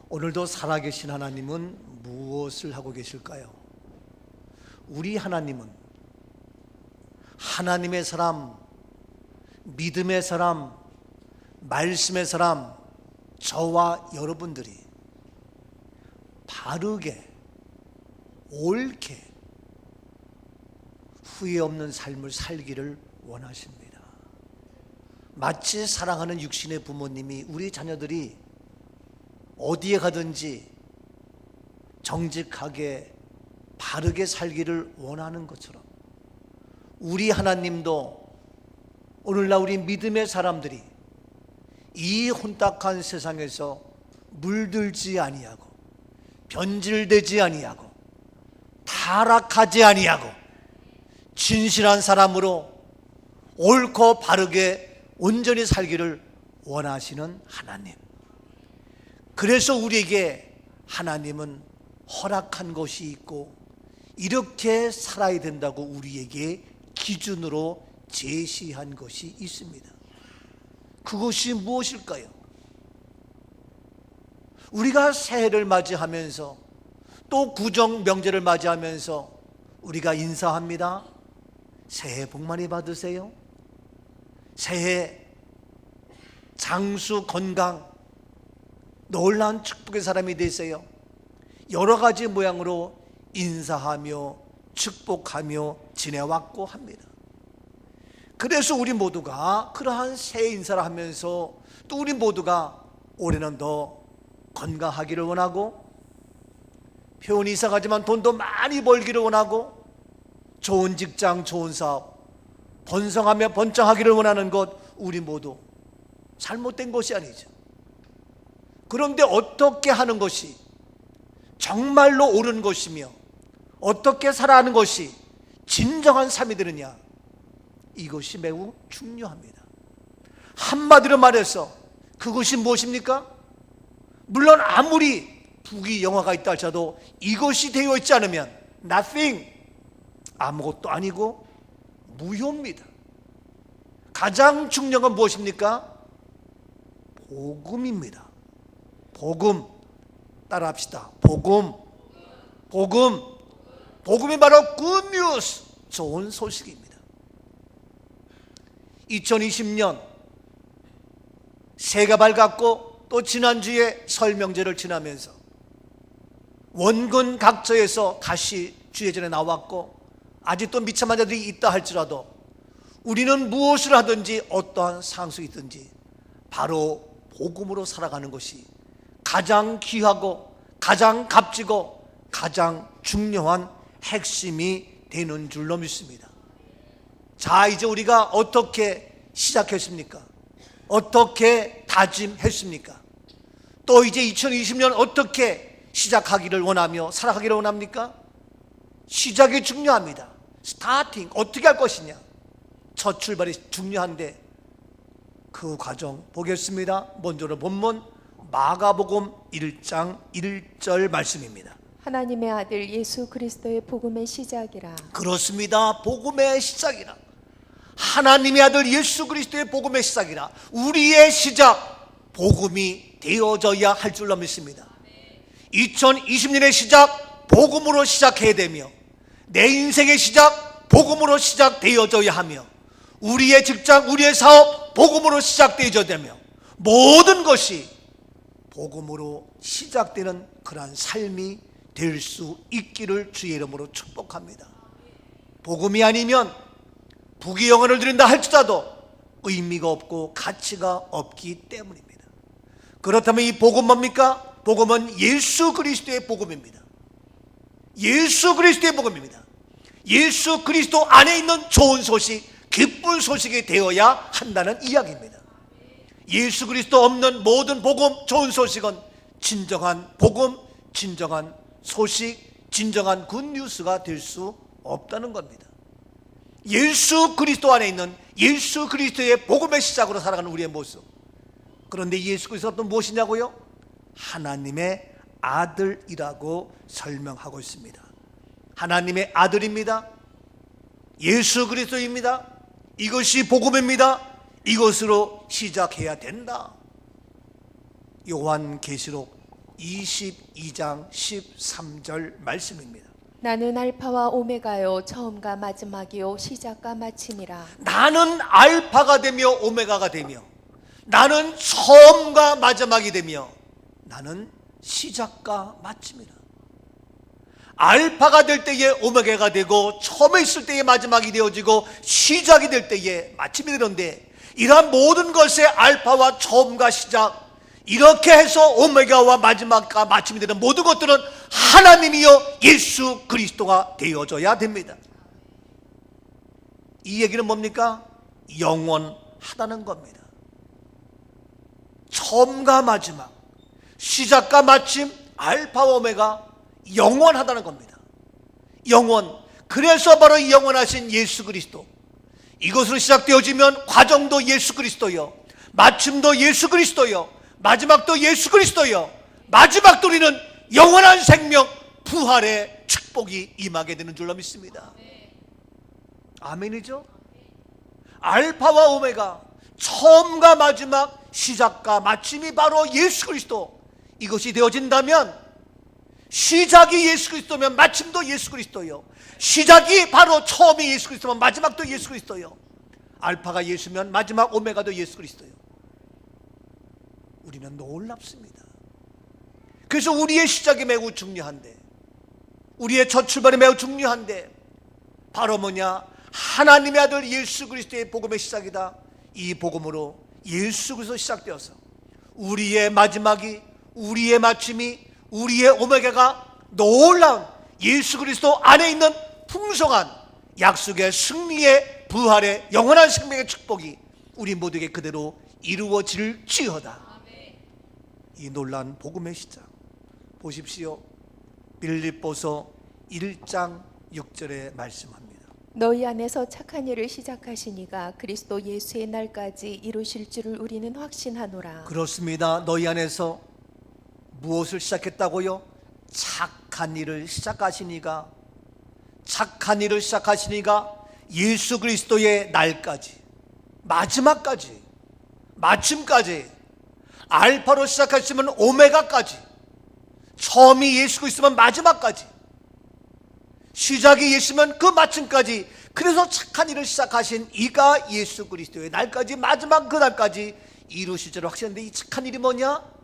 오늘도 살아계신 하나님은 무엇을 하고 계실까요? 우리 하나님은 하나님의 사람, 믿음의 사람, 말씀의 사람, 저와 여러분들이 바르게, 옳게, 후회 없는 삶을 살기를 원하십니다. 마치 사랑하는 육신의 부모님이 우리 자녀들이 어디에 가든지 정직하게 바르게 살기를 원하는 것처럼 우리 하나님도 오늘날 우리 믿음의 사람들이 이 혼탁한 세상에서 물들지 아니하고 변질되지 아니하고 타락하지 아니하고 진실한 사람으로 옳고 바르게 온전히 살기를 원하시는 하나님. 그래서 우리에게 하나님은 허락한 것이 있고 이렇게 살아야 된다고 우리에게 기준으로 제시한 것이 있습니다. 그것이 무엇일까요? 우리가 새해를 맞이하면서 또 구정 명절을 맞이하면서 우리가 인사합니다. 새해 복 많이 받으세요. 새해 장수 건강 놀라운 축복의 사람이 되세요. 여러 가지 모양으로 인사하며 축복하며 지내왔고 합니다. 그래서 우리 모두가 그러한 새해 인사를 하면서 또 우리 모두가 올해는 더 건강하기를 원하고 표현이 이상하지만 돈도 많이 벌기를 원하고 좋은 직장, 좋은 사업, 번성하며 번창하기를 원하는 것 우리 모두 잘못된 것이 아니죠. 그런데 어떻게 하는 것이 정말로 옳은 것이며 어떻게 살아가는 것이 진정한 삶이 되느냐, 이것이 매우 중요합니다. 한마디로 말해서 그것이 무엇입니까? 물론 아무리 부귀 영화가 있다 할지라도 이것이 되어 있지 않으면 nothing, 아무것도 아니고 무효입니다. 가장 중요한 건 무엇입니까? 복음입니다. 복음, 따라합시다. 복음. 복음이 바로 good news, 좋은 소식입니다. 2020년 새해가 밝았고 또 지난주에 설 명절을 지나면서 원근 각처에서 다시 주예전에 나왔고 아직도 미참한 자들이 있다 할지라도 우리는 무엇을 하든지 어떠한 상황이 있든지 바로 복음으로 살아가는 것이 가장 귀하고 가장 값지고 가장 중요한 핵심이 되는 줄로 믿습니다. 자, 이제 우리가 어떻게 시작했습니까? 어떻게 다짐했습니까? 또 이제 2020년 어떻게 시작하기를 원하며 살아가기를 원합니까? 시작이 중요합니다. 스타팅, 어떻게 할 것이냐, 첫 출발이 중요한데 그 과정 보겠습니다. 먼저로 본문 마가복음 1장 1절 말씀입니다. 하나님의 아들 예수 그리스도의 복음의 시작이라. 그렇습니다. 복음의 시작이라. 하나님의 아들 예수 그리스도의 복음의 시작이라. 우리의 시작, 복음이 되어져야 할 줄로 믿습니다. 2020년의 시작, 복음으로 시작해야 되며 내 인생의 시작, 복음으로 시작되어져야 하며 우리의 직장, 우리의 사업, 복음으로 시작되어져야 되며 모든 것이 복음으로 시작되는 그러한 삶이 될 수 있기를 주의 이름으로 축복합니다. 복음이 아니면 부귀 영화를 드린다 할지라도 의미가 없고 가치가 없기 때문입니다. 그렇다면 이 복음 뭡니까? 복음은 예수 그리스도의 복음입니다. 예수 그리스도의 복음입니다. 예수 그리스도 안에 있는 좋은 소식, 기쁜 소식이 되어야 한다는 이야기입니다. 예수 그리스도 없는 모든 복음, 좋은 소식은 진정한 복음, 진정한 소식, 진정한 굿뉴스가 될 수 없다는 겁니다. 예수 그리스도 안에 있는 예수 그리스도의 복음의 시작으로 살아가는 우리의 모습. 그런데 예수 그리스도가 또 무엇이냐고요? 하나님의 아들이라고 설명하고 있습니다. 하나님의 아들입니다. 예수 그리스도입니다. 이것이 복음입니다. 이것으로 시작해야 된다. 요한계시록 22장 13절 말씀입니다. 나는 알파와 오메가요 처음과 마지막이요 시작과 마침이라. 나는 알파가 되며 오메가가 되며 나는 처음과 마지막이 되며 나는 시작과 마침이라. 알파가 될 때에 오메가가 되고 처음에 있을 때에 마지막이 되어지고 시작이 될 때에 마침이 되는데, 이러한 모든 것의 알파와 처음과 시작, 이렇게 해서 오메가와 마지막과 마침이 되는 모든 것들은 하나님이요 예수 그리스도가 되어져야 됩니다. 이 얘기는 뭡니까? 영원하다는 겁니다. 처음과 마지막, 시작과 마침, 알파와 오메가 영원하다는 겁니다. 영원. 그래서 바로 이 영원하신 예수 그리스도, 이것으로 시작되어지면 과정도 예수 그리스도요, 마침도 예수 그리스도요, 마지막도 예수 그리스도요, 마지막도 우리는 영원한 생명, 부활의 축복이 임하게 되는 줄로 믿습니다. 아멘이죠? 알파와 오메가, 처음과 마지막, 시작과 마침이 바로 예수 그리스도, 이것이 되어진다면, 시작이 예수 그리스도면 마침도 예수 그리스도요, 시작이 바로 처음이 예수 그리스도면 마지막도 예수 그리스도요, 알파가 예수면 마지막 오메가도 예수 그리스도요. 우리는 놀랍습니다. 그래서 우리의 시작이 매우 중요한데, 우리의 첫 출발이 매우 중요한데, 바로 뭐냐? 하나님의 아들 예수 그리스도의 복음의 시작이다. 이 복음으로 예수 그리스도 시작되어서 우리의 마지막이, 우리의 마침이, 우리의 오메가가 놀라운 예수 그리스도 안에 있는 풍성한 약속의 승리의 부활의 영원한 생명의 축복이 우리 모두에게 그대로 이루어질지어다. 이 놀라운 복음의 시작 보십시오. 빌립보서 1장 6절에 말씀합니다. 너희 안에서 착한 일을 시작하시니가 그리스도 예수의 날까지 이루실 줄을 우리는 확신하노라. 그렇습니다. 너희 안에서 무엇을 시작했다고요? 착한 일을 시작하시니가, 착한 일을 시작하시니가 예수 그리스도의 날까지, 마지막까지, 마침까지, 알파로 시작하시면 오메가까지, 처음이 예수 그리스도면 마지막까지, 시작이 예수면 그 마침까지, 그래서 착한 일을 시작하신 이가 예수 그리스도의 날까지, 마지막 그 날까지 이루실 줄 확신하는데, 이 착한 일이 뭐냐?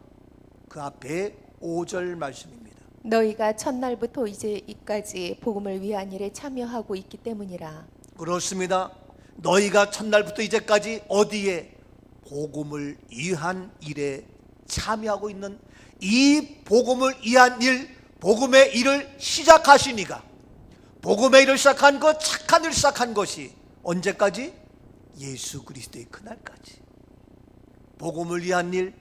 그 앞에 5절 말씀입니다. 너희가 첫날부터 이제까지 복음을 위한 일에 참여하고 있기 때문이라. 그렇습니다. 너희가 첫날부터 이제까지 어디에? 복음을 위한 일에 참여하고 있는, 이 복음을 위한 일, 복음의 일을 시작하시니가, 복음의 일을 시작한 것, 착한 일을 시작한 것이 언제까지? 예수 그리스도의 그날까지. 복음을 위한 일,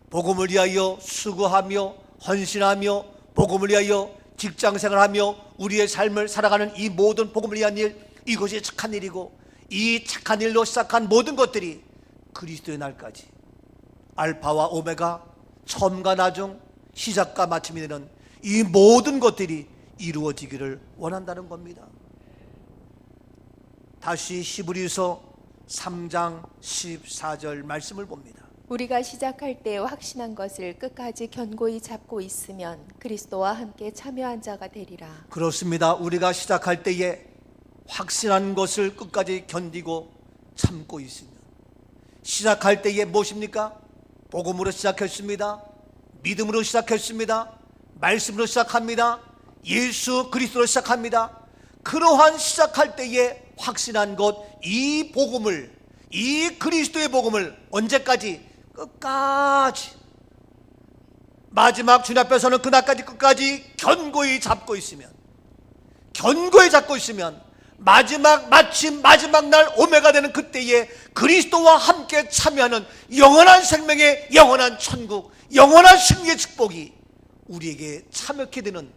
복음을 위하여 수고하며 헌신하며, 복음을 위하여 직장생활하며 우리의 삶을 살아가는 이 모든 복음을 위한 일, 이것이 착한 일이고, 이 착한 일로 시작한 모든 것들이 그리스도의 날까지, 알파와 오메가, 처음과 나중, 시작과 마침이 되는 이 모든 것들이 이루어지기를 원한다는 겁니다. 다시 히브리서 3장 14절 말씀을 봅니다. 우리가 시작할 때 확신한 것을 끝까지 견고히 잡고 있으면 그리스도와 함께 참여한 자가 되리라. 그렇습니다. 우리가 시작할 때에 확신한 것을 끝까지 견디고 참고 있으면, 시작할 때에 무엇입니까? 복음으로 시작했습니다. 믿음으로 시작했습니다. 말씀으로 시작합니다. 예수 그리스도로 시작합니다. 그러한 시작할 때에 확신한 것, 이 복음을, 이 그리스도의 복음을 언제까지? 끝까지, 마지막 주님 앞에 서는 그날까지 끝까지 견고히 잡고 있으면, 견고히 잡고 있으면 마지막 마침, 마지막 날 오메가 되는 그때에 그리스도와 함께 참여하는 영원한 생명의 영원한 천국, 영원한 승리의 축복이 우리에게 참여케 되는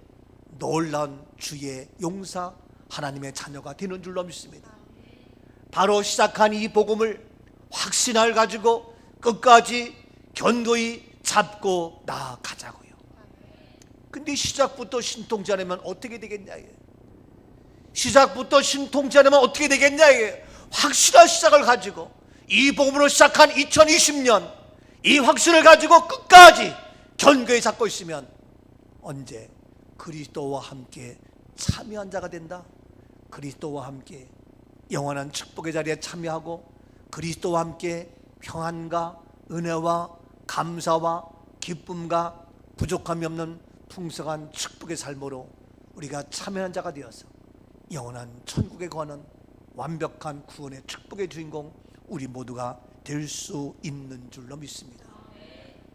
놀라운 주의 용사, 하나님의 자녀가 되는 줄로 믿습니다. 바로 시작한 이 복음을 확신을 가지고 끝까지 견고히 잡고 나아가자고요. 근데 시작부터 신통치 않으면 어떻게 되겠냐? 시작부터 신통치 않으면 어떻게 되겠냐? 확실한 시작을 가지고 이 복음으로 시작한 2020년, 이 확신을 가지고 끝까지 견고히 잡고 있으면 언제 그리스도와 함께 참여한 자가 된다. 그리스도와 함께 영원한 축복의 자리에 참여하고 그리스도와 함께 평안과 은혜와 감사와 기쁨과 부족함이 없는 풍성한 축복의 삶으로 우리가 참여한 자가 되어서 영원한 천국에 거하는 완벽한 구원의 축복의 주인공 우리 모두가 될 수 있는 줄로 믿습니다.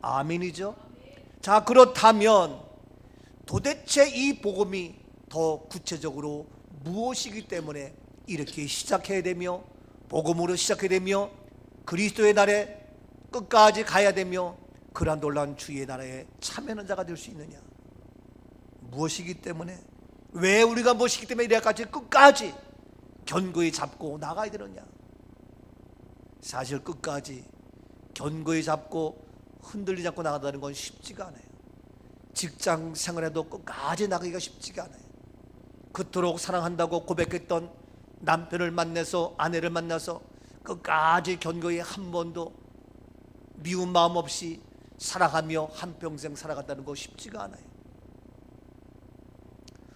아멘이죠? 자, 그렇다면 도대체 이 복음이 더 구체적으로 무엇이기 때문에 이렇게 시작해야 되며 복음으로 시작해야 되며 그리스도의 날에 끝까지 가야 되며 그러한 놀라운 주의 나라에 참여하는 자가 될 수 있느냐? 무엇이기 때문에, 왜 우리가 무엇이기 때문에 이래까지 끝까지 견고히 잡고 나가야 되느냐? 사실 끝까지 견고히 잡고 흔들리지 않고 나간다는 건 쉽지가 않아요. 직장 생활에도 끝까지 나가기가 쉽지가 않아요. 그토록 사랑한다고 고백했던 남편을 만나서, 아내를 만나서 끝까지 견고히 한 번도 미운 마음 없이 사랑하며 한평생 살아간다는 거 쉽지가 않아요.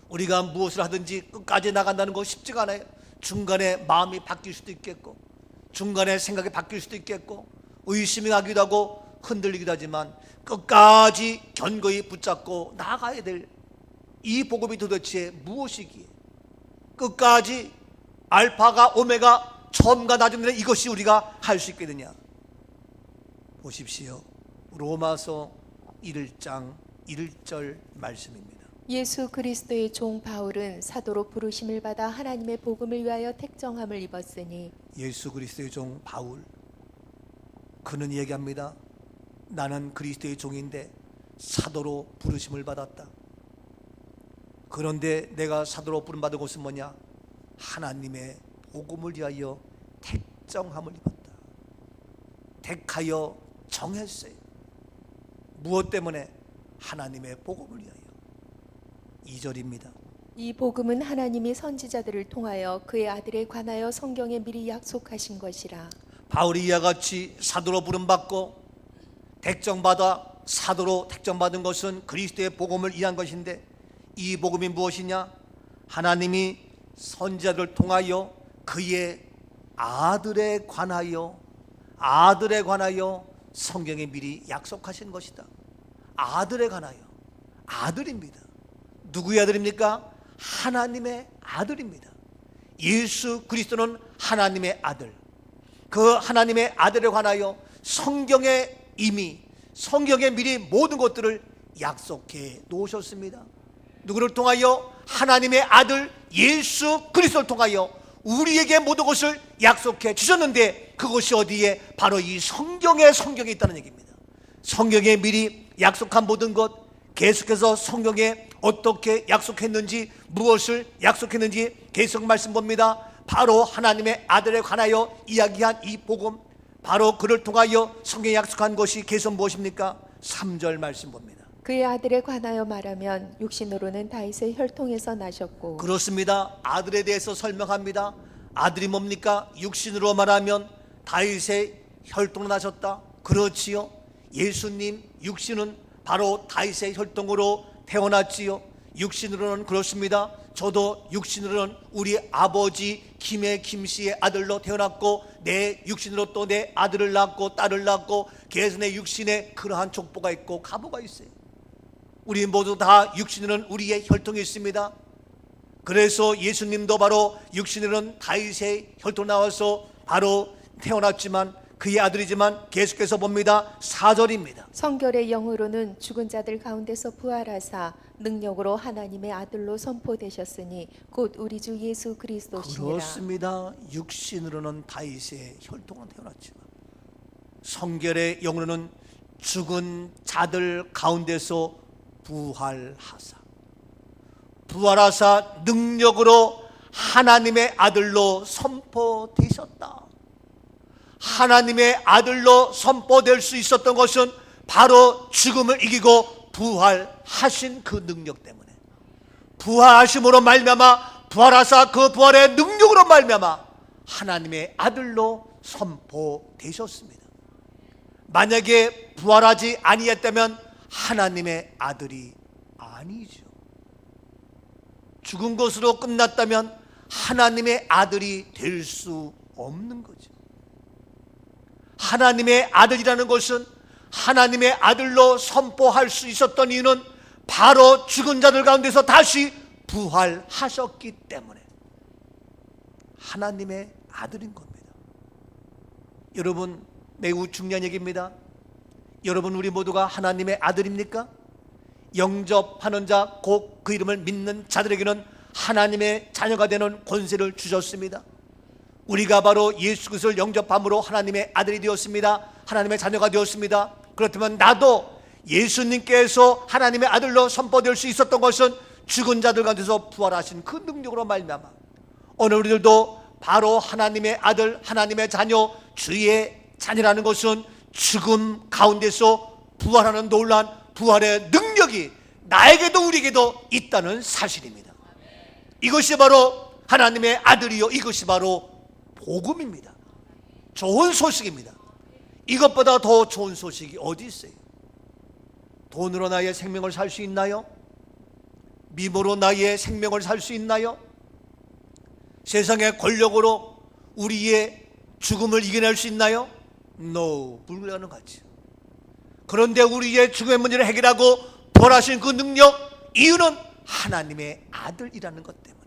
우리가 무엇을 하든지 끝까지 나간다는 거 쉽지가 않아요. 중간에 마음이 바뀔 수도 있겠고, 중간에 생각이 바뀔 수도 있겠고, 의심이 가기도 하고 흔들리기도 하지만 끝까지 견고히 붙잡고 나가야 될 이 복음이 도대체 무엇이기에, 끝까지 알파가 오메가 처음과 나중에 이것이 우리가 할 수 있겠느냐? 보십시오. 로마서 1장 1절 말씀입니다. 예수 그리스도의 종 바울은 사도로 부르심을 받아 하나님의 복음을 위하여 택정함을 입었으니. 예수 그리스도의 종 바울, 그는 얘기합니다. 나는 그리스도의 종인데 사도로 부르심을 받았다. 그런데 내가 사도로 부름받은 것은 뭐냐? 하나님의 복음을 위하여 택정함을 입었다. 택하여 정했어요. 무엇 때문에? 하나님의 복음을 위하여. 2절입니다. 이 복음은 하나님이 선지자들을 통하여 그의 아들에 관하여 성경에 미리 약속하신 것이라. 바울이 이와 같이 사도로 부름받고 택정받아 사도로 택정받은 것은 그리스도의 복음을 위한 것인데, 이 복음이 무엇이냐? 하나님이 선지자들을 통하여 그의 아들에 관하여 성경에 미리 약속하신 것이다. 아들에 관하여. 아들입니다. 누구의 아들입니까? 하나님의 아들입니다. 예수 그리스도는 하나님의 아들. 그 하나님의 아들에 관하여 성경에 이미, 성경에 미리 모든 것들을 약속해 놓으셨습니다. 누구를 통하여? 하나님의 아들 예수 그리스도를 통하여 우리에게 모든 것을 약속해 주셨는데, 그것이 어디에? 바로 이 성경에 있다는 얘기입니다. 성경에 미리 약속한 모든 것, 계속해서 성경에 어떻게 약속했는지, 무엇을 약속했는지 계속 말씀 봅니다. 바로 하나님의 아들에 관하여 이야기한 이 복음, 바로 그를 통하여 성경에 약속한 것이 계속 무엇입니까? 3절 말씀 봅니다. 그의 아들에 관하여 말하면 육신으로는 다윗의 혈통에서 나셨고. 그렇습니다. 아들에 대해서 설명합니다. 아들이 뭡니까? 육신으로 말하면 다윗의 혈통으로 나셨다. 그렇지요. 예수님 육신은 바로 다윗의 혈통으로 태어났지요. 육신으로는 그렇습니다. 저도 육신으로는 우리 아버지 김의 김씨의 아들로 태어났고, 내 육신으로 또 내 아들을 낳고 딸을 낳고, 그래서 내 육신에 그러한 족보가 있고 가보가 있어요. 우리 모두 다 육신으로는 우리의 혈통이 있습니다. 그래서 예수님도 바로 육신으로는 다윗의 혈통 나와서 바로 태어났지만, 그의 아들이지만 계속해서 봅니다. 4절입니다. 성결의 영으로는 죽은 자들 가운데서 부활하사 능력으로 하나님의 아들로 선포되셨으니 곧 우리 주 예수 그리스도시니라. 그렇습니다. 육신으로는 다윗의 혈통으로 태어났지만 성결의 영으로는 죽은 자들 가운데서 부활하사 능력으로 하나님의 아들로 선포되셨다. 하나님의 아들로 선포될 수 있었던 것은 바로 죽음을 이기고 부활하신 그 능력 때문에, 부활하심으로 말미암아, 부활하사 그 부활의 능력으로 말미암아 하나님의 아들로 선포되셨습니다. 만약에 부활하지 아니했다면 하나님의 아들이 아니죠. 죽은 것으로 끝났다면 하나님의 아들이 될 수 없는 거죠. 하나님의 아들이라는 것은 하나님의 아들로 선포할 수 있었던 이유는 바로 죽은 자들 가운데서 다시 부활하셨기 때문에 하나님의 아들인 겁니다. 여러분, 매우 중요한 얘기입니다. 여러분, 우리 모두가 하나님의 아들입니까? 영접하는 자, 곧 그 이름을 믿는 자들에게는 하나님의 자녀가 되는 권세를 주셨습니다. 우리가 바로 예수 그리스도를 영접함으로 하나님의 아들이 되었습니다. 하나님의 자녀가 되었습니다. 그렇다면 나도 예수님께서 하나님의 아들로 선포될 수 있었던 것은 죽은 자들 가운데서 부활하신 그 능력으로 말미암아 오늘 우리들도 바로 하나님의 아들, 하나님의 자녀, 주의 자녀라는 것은 죽음 가운데서 부활하는 놀라운 부활의 능력이 나에게도 우리에게도 있다는 사실입니다. 이것이 바로 하나님의 아들이요, 이것이 바로 복음입니다. 좋은 소식입니다. 이것보다 더 좋은 소식이 어디 있어요? 돈으로 나의 생명을 살 수 있나요? 미모로 나의 생명을 살 수 있나요? 세상의 권력으로 우리의 죽음을 이겨낼 수 있나요? No, 불가능하죠. 그런데 우리의 죽음의 문제를 해결하고 부활하신 그 능력, 이유는 하나님의 아들이라는 것 때문에.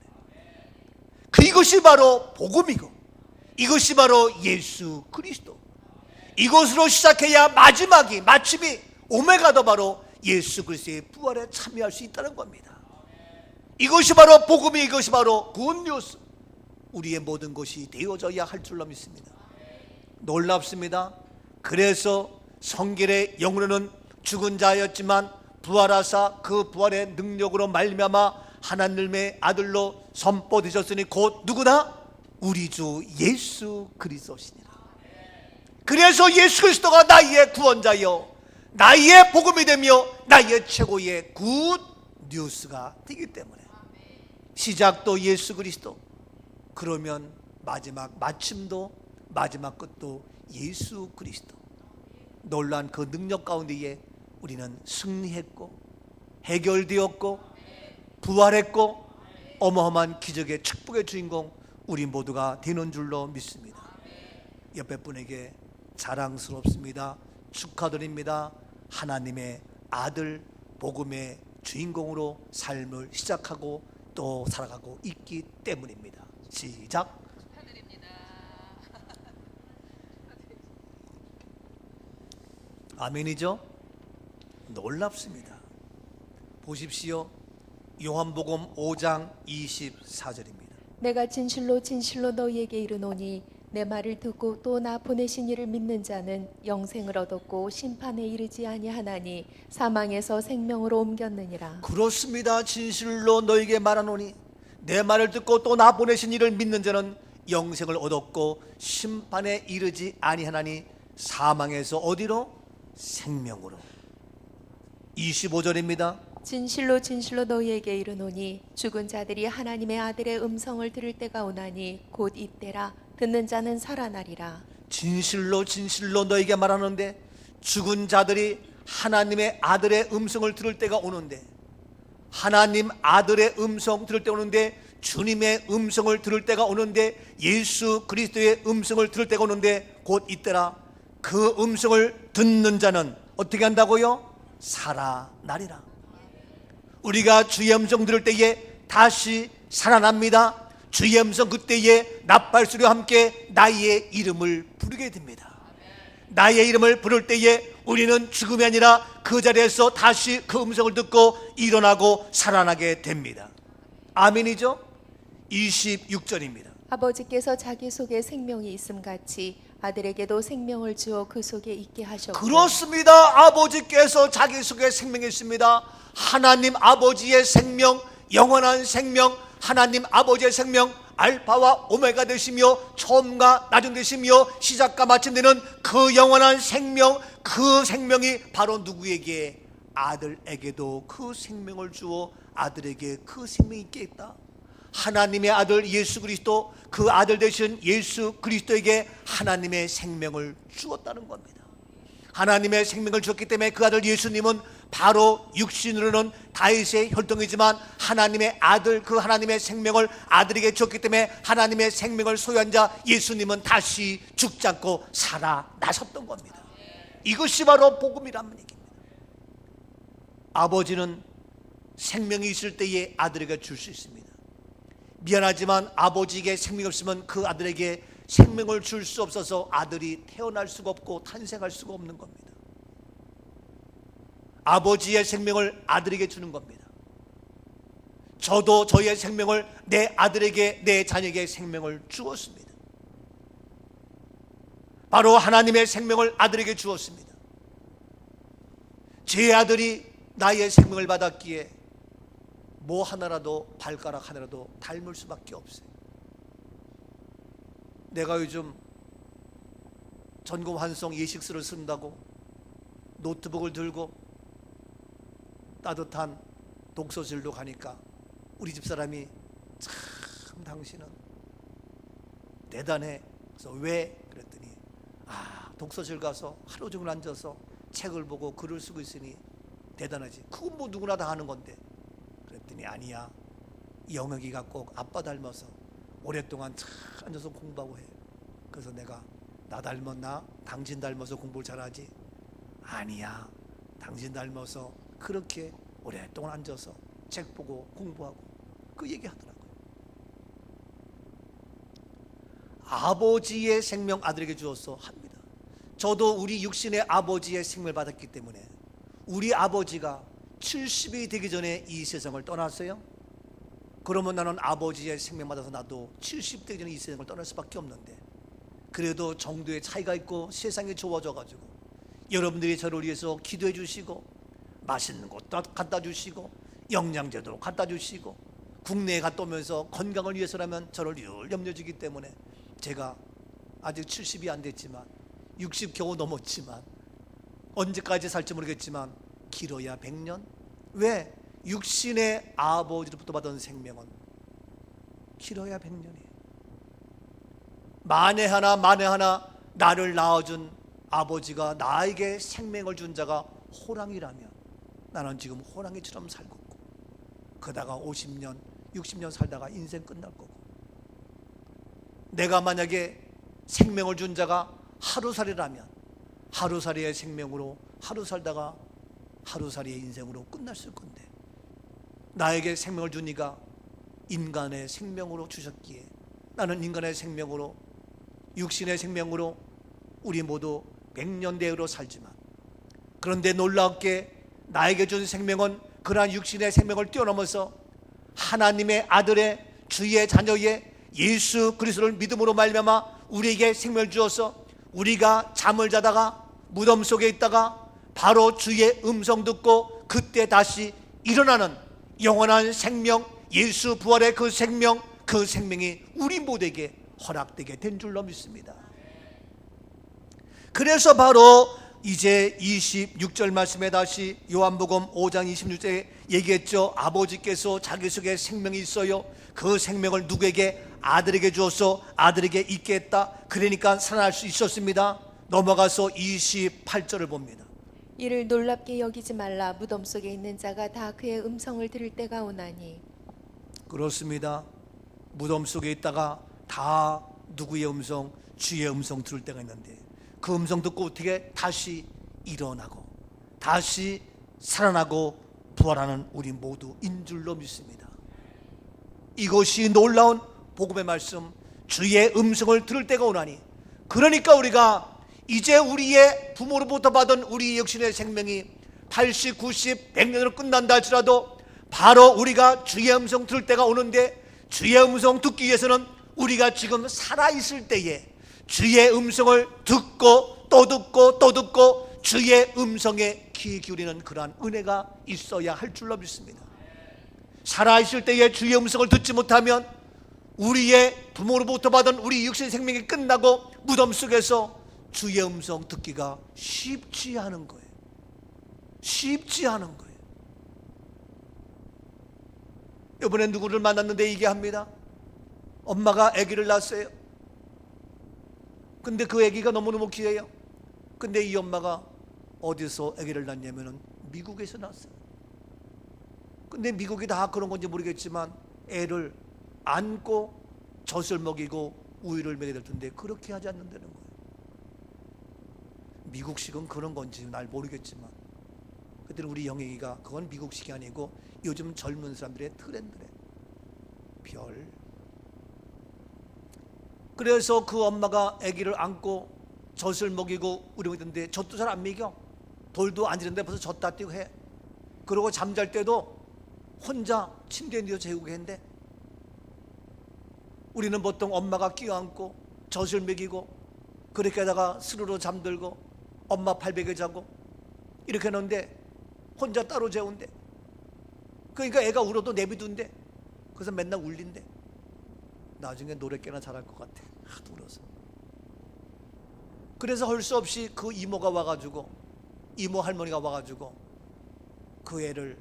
이것이 바로 복음이고 이것이 바로 예수 그리스도. 이것으로 시작해야 마침이 오메가도 바로 예수 그리스도의 부활에 참여할 수 있다는 겁니다. 이것이 바로 복음이, 이것이 바로 굿뉴스. 우리의 모든 것이 되어져야 할 줄로 믿습니다. 놀랍습니다. 그래서 성결의 영으로는 죽은 자였지만 부활하사 그 부활의 능력으로 말미암아 하나님의 아들로 선포되셨으니 곧 누구나 우리 주 예수 그리스도시니라. 그래서 예수 그리스도가 나의 구원자여, 나의 복음이 되며 나의 최고의 굿 뉴스가 되기 때문에 시작도 예수 그리스도, 그러면 마침도 마지막 끝도 예수 그리스도. 놀란 그 능력 가운데에 우리는 승리했고 해결되었고 부활했고 어마어마한 기적의 축복의 주인공 우리 모두가 되는 줄로 믿습니다. 옆에 분에게 자랑스럽습니다. 축하드립니다. 하나님의 아들, 복음의 주인공으로 삶을 시작하고 또 살아가고 있기 때문입니다. 시작. 아멘이죠? 놀랍습니다. 보십시오. 요한복음 5장 24절입니다. 내가 진실로 진실로 너희에게 이르노니 내 말을 듣고 또 나 보내신 이를 믿는 자는 영생을 얻었고 심판에 이르지 아니하나니 사망에서 생명으로 옮겼느니라. 그렇습니다. 진실로 너에게 말하노니 내 말을 듣고 또 나 보내신 이를 믿는 자는 영생을 얻었고 심판에 이르지 아니하나니 사망에서 어디로? 생명으로. 25절입니다. 진실로 진실로 너희에게 이르노니 죽은 자들이 하나님의 아들의 음성을 들을 때가 오나니 곧 이때라. 듣는 자는 살아나리라. 진실로 진실로 너에게 말하는데 죽은 자들이 하나님의 아들의 음성을 들을 때가 오는데, 하나님 아들의 음성 들을 때 오는데, 주님의 음성을 들을 때가 오는데, 예수 그리스도의 음성을 들을 때가 오는데 곧 이때라. 그 음성을 듣는 자는 어떻게 한다고요? 살아나리라. 우리가 주의 음성 들을 때에 다시 살아납니다. 주의 음성 그때에 나팔소리와 함께 나의 이름을 부르게 됩니다. 나의 이름을 부를 때에 우리는 죽음이 아니라 그 자리에서 다시 그 음성을 듣고 일어나고 살아나게 됩니다. 아멘이죠? 26절입니다. 아버지께서 자기 속에 생명이 있음같이 아들에게도 생명을 주어 그 속에 있게 하셨고. 그렇습니다. 아버지께서 자기 속에 생명이 있습니다. 하나님 아버지의 생명, 영원한 생명, 하나님 아버지의 생명, 알파와 오메가 되시며 처음과 나중 되시며 시작과 마침 되는 그 영원한 생명, 그 생명이 바로 누구에게? 아들에게도 그 생명을 주어 아들에게 그 생명이 있게 했다. 하나님의 아들 예수 그리스도, 그 아들 되신 예수 그리스도에게 하나님의 생명을 주었다는 겁니다. 하나님의 생명을 주었기 때문에 그 아들 예수님은 바로 육신으로는 다윗의 혈통이지만 하나님의 아들, 그 하나님의 생명을 아들에게 줬기 때문에 하나님의 생명을 소유한 자 예수님은 다시 죽지 않고 살아나셨던 겁니다. 이것이 바로 복음이란 얘기입니다. 아버지는 생명이 있을 때에 아들에게 줄 수 있습니다. 미안하지만 아버지에게 생명이 없으면 그 아들에게 생명을 줄 수 없어서 아들이 태어날 수가 없고 탄생할 수가 없는 겁니다. 아버지의 생명을 아들에게 주는 겁니다. 저도 저의 생명을 내 아들에게, 내 자녀에게 생명을 주었습니다. 바로 하나님의 생명을 아들에게 주었습니다. 제 아들이 나의 생명을 받았기에 뭐 하나라도, 발가락 하나라도 닮을 수밖에 없어요. 내가 요즘 전공 환송 예식서를 쓴다고 노트북을 들고 따뜻한 독서실로 가니까 우리 집사람이 참 당신은 대단해. 그래서 왜? 그랬더니 독서실 가서 하루 종일 앉아서 책을 보고 글을 쓰고 있으니 대단하지. 그건 뭐 누구나 다 하는 건데. 그랬더니 아니야, 영혁이가 꼭 아빠 닮아서 오랫동안 참 앉아서 공부하고 해. 그래서 내가 나 닮았나? 당신 닮아서 공부를 잘하지? 아니야, 당신 닮아서 그렇게 오랫동안 앉아서 책 보고 공부하고, 그 얘기 하더라고요. 아버지의 생명 아들에게 주어서 합니다. 저도 우리 육신의 아버지의 생명을 받았기 때문에 우리 아버지가 70이 되기 전에 이 세상을 떠났어요. 그러면 나는 아버지의 생명 받아서 나도 70 되기 전에 이 세상을 떠날 수밖에 없는데, 그래도 정도의 차이가 있고 세상이 좋아져 가지고 여러분들이 저를 위해서 기도해 주시고 맛있는 것도 갖다 주시고 영양제도 갖다 주시고 국내에 갔다 오면서 건강을 위해서라면 저를 늘 염려주기 때문에 제가 아직 70이 안 됐지만 60 겨우 넘었지만 언제까지 살지 모르겠지만 길어야 100년? 왜? 육신의 아버지로부터 받은 생명은 길어야 100년이에요. 만에 하나 나를 낳아준 아버지가 나에게 생명을 준 자가 호랑이라면 나는 지금 호랑이처럼 살고 있고, 그러다가 50년, 60년 살다가 인생 끝날 거고, 내가 만약에 생명을 준 자가 하루살이라면 하루살이의 생명으로 하루 살다가 하루살이의 인생으로 끝났을 건데, 나에게 생명을 준 이가 인간의 생명으로 주셨기에 나는 인간의 생명으로, 육신의 생명으로 우리 모두 100년대로 살지만, 그런데 놀랍게 나에게 준 생명은 그러한 육신의 생명을 뛰어넘어서 하나님의 아들의, 주의 자녀의 예수 그리스도를 믿음으로 말미암아 우리에게 생명을 주어서 우리가 잠을 자다가 무덤 속에 있다가 바로 주의 음성 듣고 그때 다시 일어나는 영원한 생명, 예수 부활의 그 생명, 그 생명이 우리 모두에게 허락되게 된 줄로 믿습니다. 그래서 바로 이제 26절 말씀에 다시 요한복음 5장 26절에 얘기했죠. 아버지께서 자기 속에 생명이 있어요. 그 생명을 누구에게? 아들에게 주어서 아들에게 있게 했다. 그러니까 살아날 수 있었습니다. 넘어가서 28절을 봅니다. 이를 놀랍게 여기지 말라. 무덤 속에 있는 자가 다 그의 음성을 들을 때가 오나니. 그렇습니다. 무덤 속에 있다가 다 누구의 음성? 주의 음성 들을 때가 있는데, 그 음성 듣고 어떻게 다시 일어나고 다시 살아나고 부활하는 우리 모두인 줄로 믿습니다. 이것이 놀라운 복음의 말씀, 주의 음성을 들을 때가 오나니. 그러니까 우리가 이제 우리의 부모로부터 받은 우리 육신의 생명이 80, 90, 100년으로 끝난다 할지라도 바로 우리가 주의 음성 들을 때가 오는데, 주의 음성 듣기 위해서는 우리가 지금 살아있을 때에 주의 음성을 듣고 또 듣고 또 듣고 주의 음성에 귀 기울이는 그러한 은혜가 있어야 할 줄로 믿습니다. 살아있을 때에 주의 음성을 듣지 못하면 우리의 부모로부터 받은 우리 육신 생명이 끝나고 무덤 속에서 주의 음성 듣기가 쉽지 않은 거예요. 쉽지 않은 거예요. 이번에 누구를 만났는데 얘기합니다. 엄마가 아기를 낳았어요. 근데 그 아기가 너무너무 귀해요. 근데 이 엄마가 어디서 아기를 낳냐면은 미국에서 났어요. 근데 미국이 다 그런 건지 모르겠지만 애를 안고 젖을 먹이고 우유를 먹여야 될 텐데 그렇게 하지 않는다는 거예요. 미국식은 그런 건지 날 모르겠지만 그때는 우리 영애기가 그건 미국식이 아니고 요즘 젊은 사람들의 트렌드래. 별. 그래서 그 엄마가 아기를 안고 젖을 먹이고 우유 먹이는데 젖도 잘 안 먹여. 돌도 안 지는데 벌써 젖 다 띄고 해. 그러고 잠잘 때도 혼자 침대에 누워 재우고 했는데 우리는 보통 엄마가 끼어안고 젖을 먹이고 그렇게 하다가 스르르 잠들고 엄마 발베개 자고 이렇게 하는데 혼자 따로 재운대. 그러니까 애가 울어도 내비둔대. 그래서 맨날 울린대. 나중에 노래 꽤나 잘할 것 같아. 하도 울어서. 그래서 할 수 없이 그 이모가 와가지고 이모 할머니가 와가지고 그 애를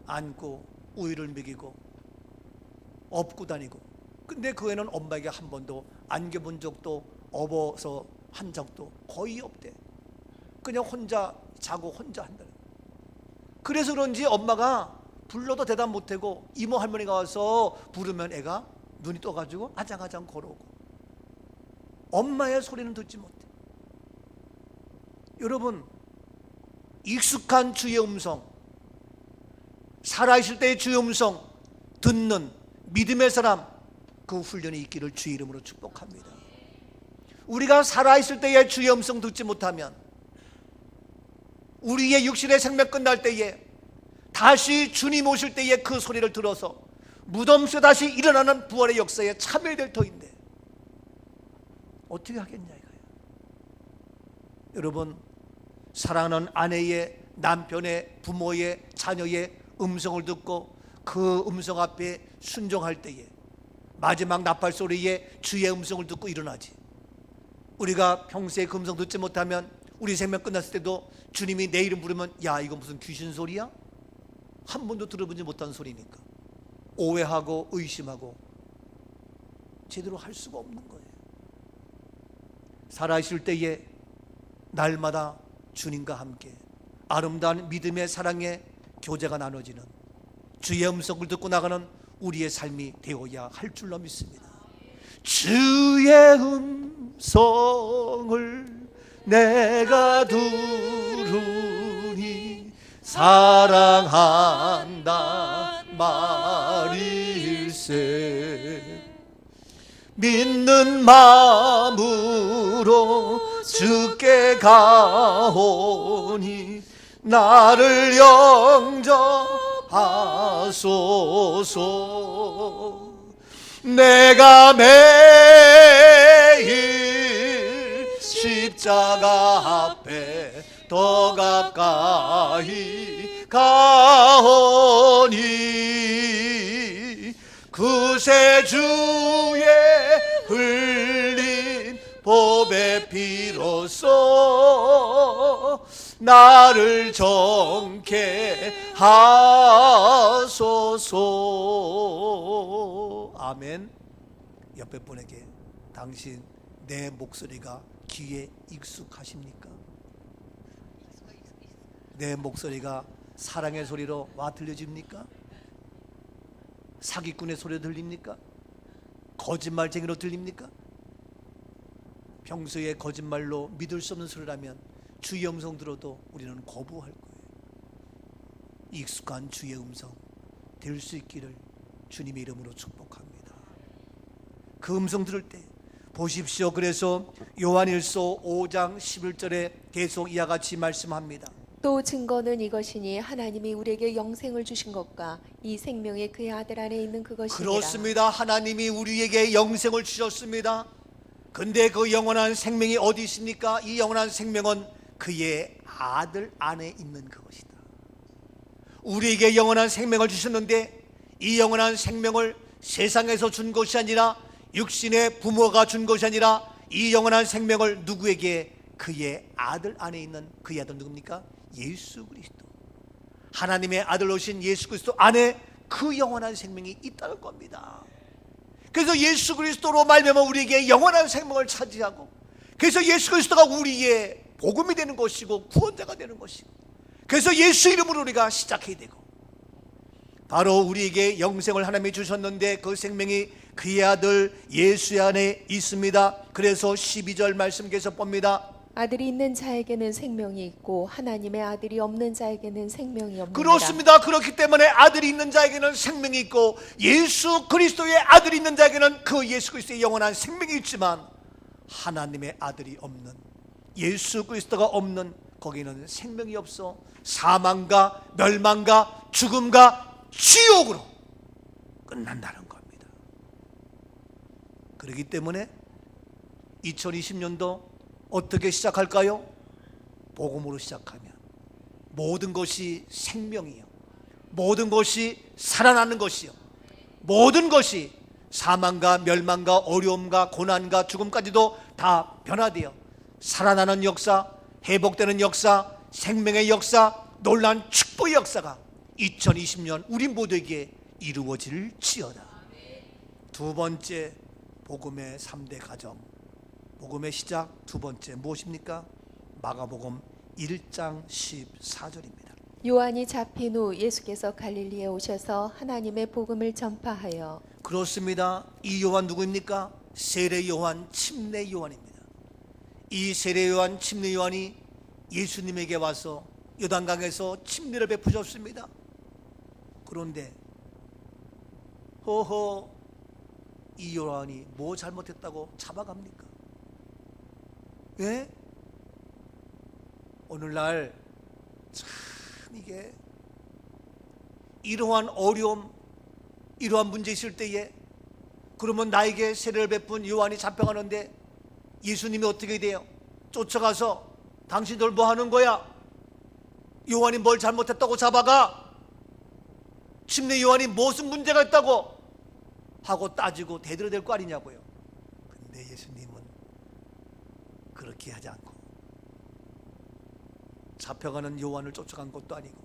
안고 우유를 먹이고 업고 다니고. 근데 그 애는 엄마에게 한 번도 안겨본 적도 업어서 한 적도 거의 없대. 그냥 혼자 자고 혼자 한다는. 그래서 그런지 엄마가 불러도 대답 못하고 이모 할머니가 와서 부르면 애가 눈이 떠가지고 아장아장 걸어오고 엄마의 소리는 듣지 못해. 여러분, 익숙한 주의 음성, 살아있을 때의 주의 음성 듣는 믿음의 사람, 그 훈련이 있기를 주의 이름으로 축복합니다. 우리가 살아있을 때의 주의 음성 듣지 못하면 우리의 육신의 생명 끝날 때에 다시 주님 오실 때에 그 소리를 들어서 무덤 속에 다시 일어나는 부활의 역사에 참여될 터인데 어떻게 하겠냐 이거예요. 여러분, 사랑하는 아내의, 남편의, 부모의, 자녀의 음성을 듣고 그 음성 앞에 순종할 때에 마지막 나팔 소리에 주의 음성을 듣고 일어나지. 우리가 평소에 그 음성 듣지 못하면 우리 생명 끝났을 때도 주님이 내 이름 부르면 야 이거 무슨 귀신 소리야? 한 번도 들어보지 못한 소리니까 오해하고 의심하고 제대로 할 수가 없는 거예요. 살아있을 때에 날마다 주님과 함께 아름다운 믿음의 사랑의 교제가 나눠지는 주의 음성을 듣고 나가는 우리의 삶이 되어야 할 줄로 믿습니다. 주의 음성을 내가 들으니 사랑한다 말일세. 믿는 마음으로 주께 가오니 나를 영접하소서. 내가 매일 십자가 앞에 더 가까이 가오니 그새 주의 흘린 보배 피로써 나를 정케 하소서. 아멘. 옆에 분에게 당신 내 목소리가 귀에 익숙하십니까? 내 목소리가 사랑의 소리로 와 들려집니까? 사기꾼의 소리 들립니까? 거짓말쟁이로 들립니까? 평소에 거짓말로 믿을 수 없는 소리라면 주의 음성 들어도 우리는 거부할 거예요. 익숙한 주의 음성 될 수 있기를 주님의 이름으로 축복합니다. 그 음성 들을 때 보십시오. 그래서 요한일서 5장 11절에 계속 이와 같이 말씀합니다. 또 증거는 이것이니 하나님이 우리에게 영생을 주신 것과 이 생명이 그의 아들 안에 있는 그것이니라. 그렇습니다. 하나님이 우리에게 영생을 주셨습니다. 근데 그 영원한 생명이 어디 있습니까? 이 영원한 생명은 그의 아들 안에 있는 그것이다. 우리에게 영원한 생명을 주셨는데 이 영원한 생명을 세상에서 준 것이 아니라 육신의 부모가 준 것이 아니라 이 영원한 생명을 누구에게? 그의 아들 안에 있는 그의 아들 누굽니까? 예수 그리스도. 하나님의 아들로신 예수 그리스도 안에 그 영원한 생명이 있다는 겁니다. 그래서 예수 그리스도로 말미암아 우리에게 영원한 생명을 차지하고, 그래서 예수 그리스도가 우리의 복음이 되는 것이고 구원자가 되는 것이고, 그래서 예수 이름으로 우리가 시작해야 되고, 바로 우리에게 영생을 하나님이 주셨는데 그 생명이 그의 아들 예수 안에 있습니다. 그래서 12절 말씀 계속 봅니다. 아들이 있는 자에게는 생명이 있고 하나님의 아들이 없는 자에게는 생명이 없느니라. 그렇습니다. 그렇기 때문에 아들이 있는 자에게는 생명이 있고 예수 그리스도의 아들이 있는 자에게는 그 예수 그리스도의 영원한 생명이 있지만, 하나님의 아들이 없는, 예수 그리스도가 없는 거기는 생명이 없어 사망과 멸망과 죽음과 지옥으로 끝난다는 겁니다. 그렇기 때문에 2020년도 어떻게 시작할까요? 복음으로 시작하면 모든 것이 생명이요, 모든 것이 살아나는 것이요, 모든 것이 사망과 멸망과 어려움과 고난과 죽음까지도 다 변화되어 살아나는 역사, 회복되는 역사, 생명의 역사, 놀라운 축복의 역사가 2020년 우리 모두에게 이루어질지어다. 두 번째, 복음의 3대 가정, 복음의 시작 두 번째 무엇입니까? 마가복음 1장 14절입니다. 요한이 잡힌 후 예수께서 갈릴리에 오셔서 하나님의 복음을 전파하여. 그렇습니다. 이 요한 누구입니까? 세례 요한, 침례 요한입니다. 이 세례 요한, 침례 요한이 예수님에게 와서 요단강에서 침례를 베푸셨습니다. 그런데 허허, 이 요한이 뭐 잘못했다고 잡아갑니까? 예? 오늘날 참 이게 이러한 어려움, 이러한 문제 있을 때에, 그러면 나에게 세례를 베푼 요한이 잡혀가는데 예수님이 어떻게 돼요? 쫓아가서 당신들 뭐 하는 거야? 요한이 뭘 잘못했다고 잡아가? 침례 요한이 무슨 문제가 있다고 하고 따지고 대들어댈 거 아니냐고요. 근데 예수님은 그렇게 하지 않고 잡혀가는 요한을 쫓아간 것도 아니고,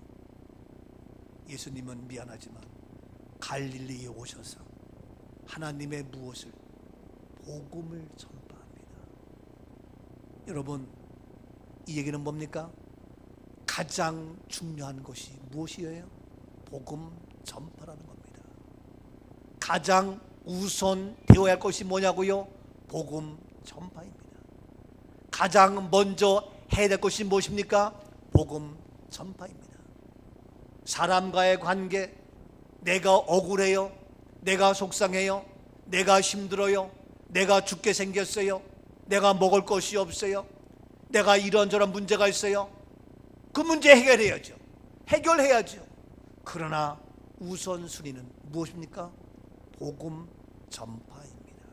예수님은 미안하지만 갈릴리에 오셔서 하나님의 무엇을? 복음을 전파합니다. 여러분, 이 얘기는 뭡니까? 가장 중요한 것이 무엇이에요? 복음 전파라는 겁니다. 가장 우선 되어야 할 것이 뭐냐고요? 복음 전파입니다. 가장 먼저 해야 될 것이 무엇입니까? 복음 전파입니다. 사람과의 관계, 내가 억울해요, 내가 속상해요, 내가 힘들어요, 내가 죽게 생겼어요, 내가 먹을 것이 없어요, 내가 이런저런 문제가 있어요. 그 문제 해결해야죠. 해결해야죠. 그러나 우선순위는 무엇입니까? 복음 전파입니다.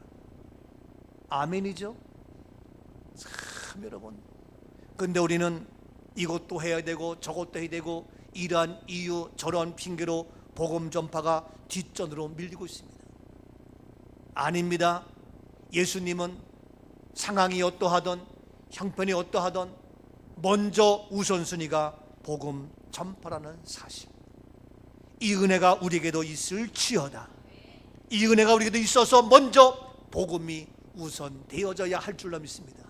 아멘이죠? 참 여러분, 근데 우리는 이것도 해야 되고 저것도 해야 되고 이러한 이유 저러한 핑계로 복음 전파가 뒷전으로 밀리고 있습니다. 아닙니다. 예수님은 상황이 어떠하든 형편이 어떠하든 먼저 우선순위가 복음 전파라는 사실, 이 은혜가 우리에게도 있을지어다. 이 은혜가 우리에게도 있어서 먼저 복음이 우선되어져야 할 줄로 믿습니다.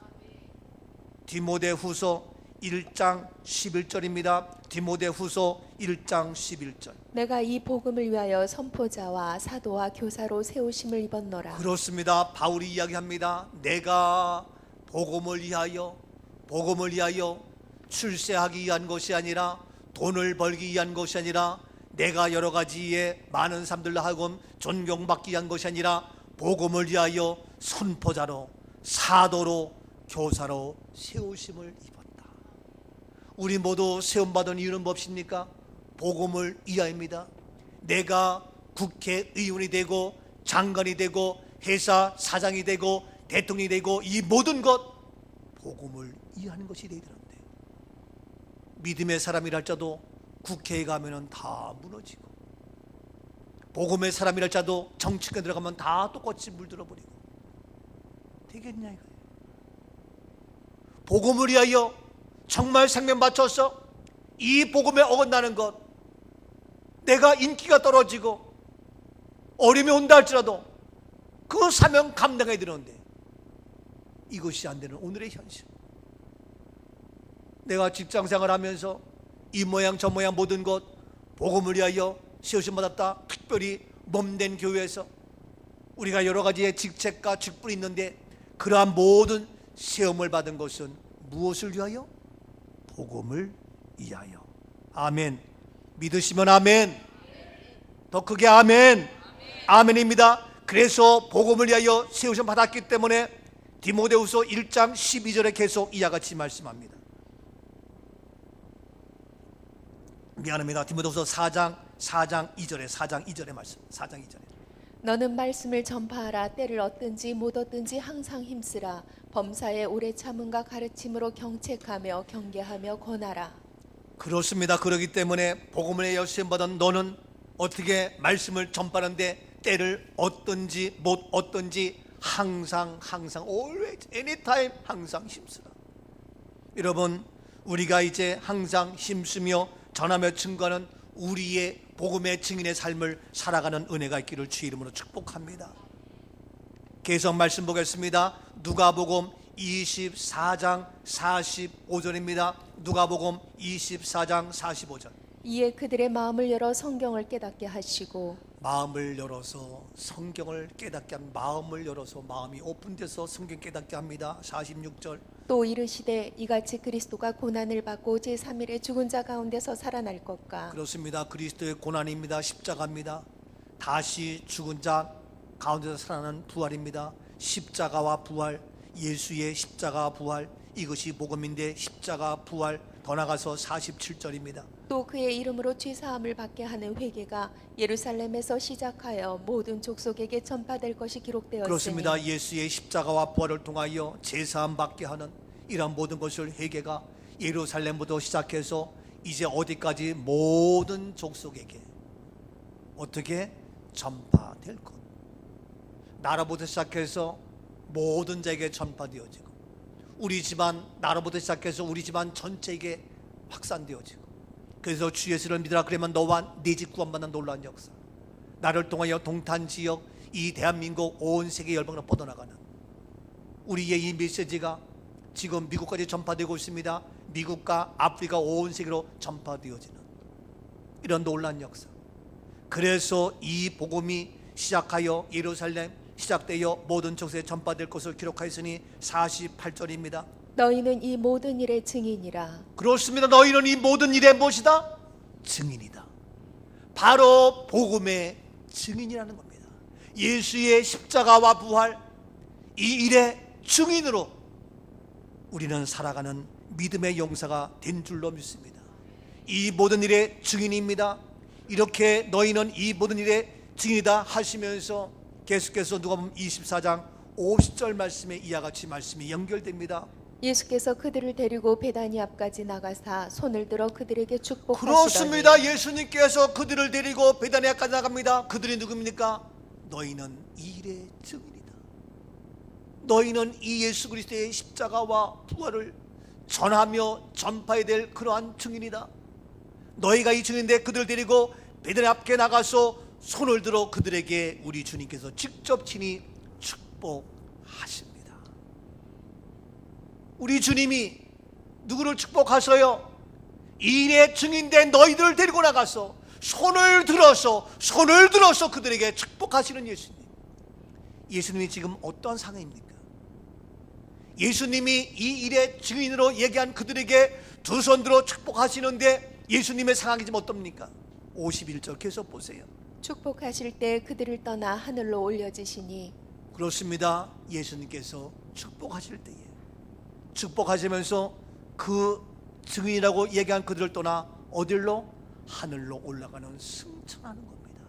디모데후서 1장 11절입니다. 디모데후서 1장 11절. 내가 이 복음을 위하여 선포자와 사도와 교사로 세우심을 입었노라. 그렇습니다. 바울이 이야기합니다. 내가 복음을 위하여 출세하기 위한 것이 아니라, 돈을 벌기 위한 것이 아니라, 내가 여러 가지의 많은 사람들로 하여금 존경받기 위한 것이 아니라, 복음을 위하여 선포자로, 사도로, 교사로 세우심을 입었다. 우리 모두 세움받은 이유는 무엇입니까? 복음을 위하여입니다. 내가 국회의원이 되고 장관이 되고 회사 사장이 되고 대통령이 되고 이 모든 것 복음을 위하는 것이 되는데, 믿음의 사람이랄지라도 국회에 가면은 다 무너지고, 복음의 사람이랄지라도 정치권에 들어가면 다 똑같이 물들어버리고, 되겠냐 이거예요. 복음을 위하여 정말 생명 바쳐서 이 복음에 어긋나는 것, 내가 인기가 떨어지고 어려움이 온다 할지라도 그 사명 감당해야 되는데 이것이 안 되는 오늘의 현실. 내가 직장생활 하면서 이 모양 저 모양 모든 것 복음을 위하여 세우심 받았다. 특별히 몸된 교회에서 우리가 여러 가지의 직책과 직분이 있는데 그러한 모든 세움을 받은 것은 무엇을 위하여? 복음을 위하여. 아멘. 믿으시면 아멘. 더 크게 아멘. 아멘입니다. 그래서 복음을 위하여 세우심 받았기 때문에 디모데후서 1장 12절에 계속 이와 같이 말씀합니다. 미안합니다. 디모데후서 4장 2절에 말씀. 4장 2절에. 너는 말씀을 전파하라. 때를 얻든지 못 얻든지 항상 힘쓰라. 범사에 오래 참음과 가르침으로 경책하며 경계하며 권하라. 그렇습니다. 그렇기 때문에 복음을 위하여 세움 받은 너는 어떻게 말씀을 전파하는데 때를 얻든지 못 얻든지 항상 always anytime 항상 힘쓰라. 여러분, 우리가 이제 항상 힘쓰며 전하며 증거하는 우리의 복음의 증인의 삶을 살아가는 은혜가 있기를 주의 이름으로 축복합니다. 계속 말씀 보겠습니다. 누가복음 24장 45절입니다. 누가복음 24장 45절. 이에 그들의 마음을 열어 성경을 깨닫게 하시고 마음을 열어서 성경을 깨닫게 합니다. 마음을 열어서 마음이 오픈돼서 성경 깨닫게 합니다. 46절. 또 이르시되 이같이 그리스도가 고난을 받고 제3일에 죽은 자 가운데서 살아날 것과. 그렇습니다. 그리스도의 고난입니다. 십자가입니다. 다시 죽은 자 가운데서 살아나는 부활입니다. 십자가와 부활, 예수의 십자가 부활, 이것이 복음인데 십자가 부활. 더 나가서 47절입니다. 또 그의 이름으로 죄사함을 받게 하는 회개가 예루살렘에서 시작하여 모든 족속에게 전파될 것이 기록되었으니. 그렇습니다. 예수의 십자가와 부활을 통하여 제사함 받게 하는 이러한 모든 것을 회개가 예루살렘부터 시작해서 이제 어디까지 모든 족속에게 어떻게 전파될 것. 나라부터 시작해서 모든 자에게 전파되어지고 우리 집안 나라부터 시작해서 우리 집안 전체에게 확산되어지고 그래서 주 예수를 믿으라 그러면 너와 네 집 구원받는 놀라운 역사. 나를 통하여 동탄 지역 이 대한민국 온 세계 열방으로 뻗어나가는 우리의 이 메시지가 지금 미국까지 전파되고 있습니다. 미국과 아프리카 온 세계로 전파되어지는 이런 놀라운 역사. 그래서 이 복음이 시작하여 예루살렘 시작되어 모든 족속에 전파될 것을 기록하였으니 48절입니다. 너희는 이 모든 일의 증인이라. 그렇습니다. 너희는 이 모든 일의 무엇이다? 증인이다. 바로 복음의 증인이라는 겁니다. 예수의 십자가와 부활 이 일의 증인으로 우리는 살아가는 믿음의 용사가 된 줄로 믿습니다. 이 모든 일의 증인입니다. 이렇게 너희는 이 모든 일의 증인이다 하시면서 계속해서 누가복음 24장 50절 말씀에 이와 같이 말씀이 연결됩니다. 예수께서 그들을 데리고 베다니 앞까지 나가사 손을 들어 그들에게 축복하시더니. 그렇습니다. 예수님께서 그들을 데리고 베다니 앞까지 나갑니다. 그들이 누굽니까? 너희는 이 일의 증인이다. 너희는 이 예수 그리스도의 십자가와 부활을 전하며 전파해야 될 그러한 증인이다. 너희가 이 증인인데 그들을 데리고 베다니 앞에 나가서 손을 들어 그들에게 우리 주님께서 직접 친히 축복하십니다. 우리 주님이 누구를 축복하셔요? 이 일의 증인된 너희들을 데리고 나가서 손을 들어서 그들에게 축복하시는 예수님. 예수님이 지금 어떤 상황입니까? 예수님이 이 일의 증인으로 얘기한 그들에게 두 손 들어 축복하시는데 예수님의 상황이 지금 어떻습니까? 51절 계속 보세요. 축복하실 때 그들을 떠나 하늘로 올려지시니. 그렇습니다. 예수님께서 축복하실 때에 축복하시면서 그 증인이라고 얘기한 그들을 떠나 어디로? 하늘로 올라가는 승천하는 겁니다.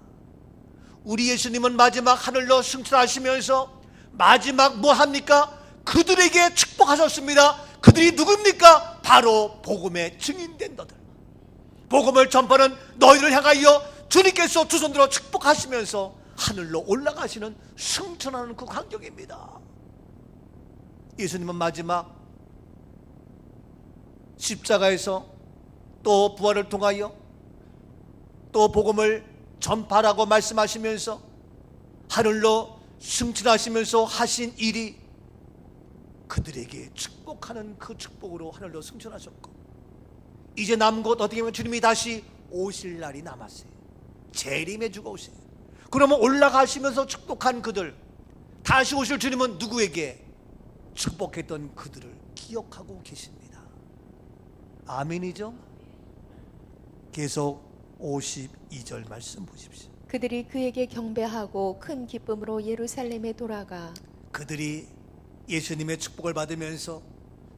우리 예수님은 마지막 하늘로 승천하시면서 마지막 뭐 합니까? 그들에게 축복하셨습니다. 그들이 누굽니까? 바로 복음의 증인된 너들, 복음을 전파하는 너희를 향하여 주님께서 두 손 들어 축복하시면서 하늘로 올라가시는 승천하는 그 광경입니다. 예수님은 마지막 십자가에서 또 부활을 통하여 또 복음을 전파라고 말씀하시면서 하늘로 승천하시면서 하신 일이 그들에게 축복하는 그 축복으로 하늘로 승천하셨고 이제 남은 것 어떻게 보면 주님이 다시 오실 날이 남았어요. 재림해 주고 오세요. 그러면 올라가시면서 축복한 그들, 다시 오실 주님은 누구에게? 축복했던 그들을 기억하고 계십니다. 아멘이죠? 계속 52절 말씀 보십시오. 그들이 그에게 경배하고 큰 기쁨으로 예루살렘에 돌아가 그들이 예수님의 축복을 받으면서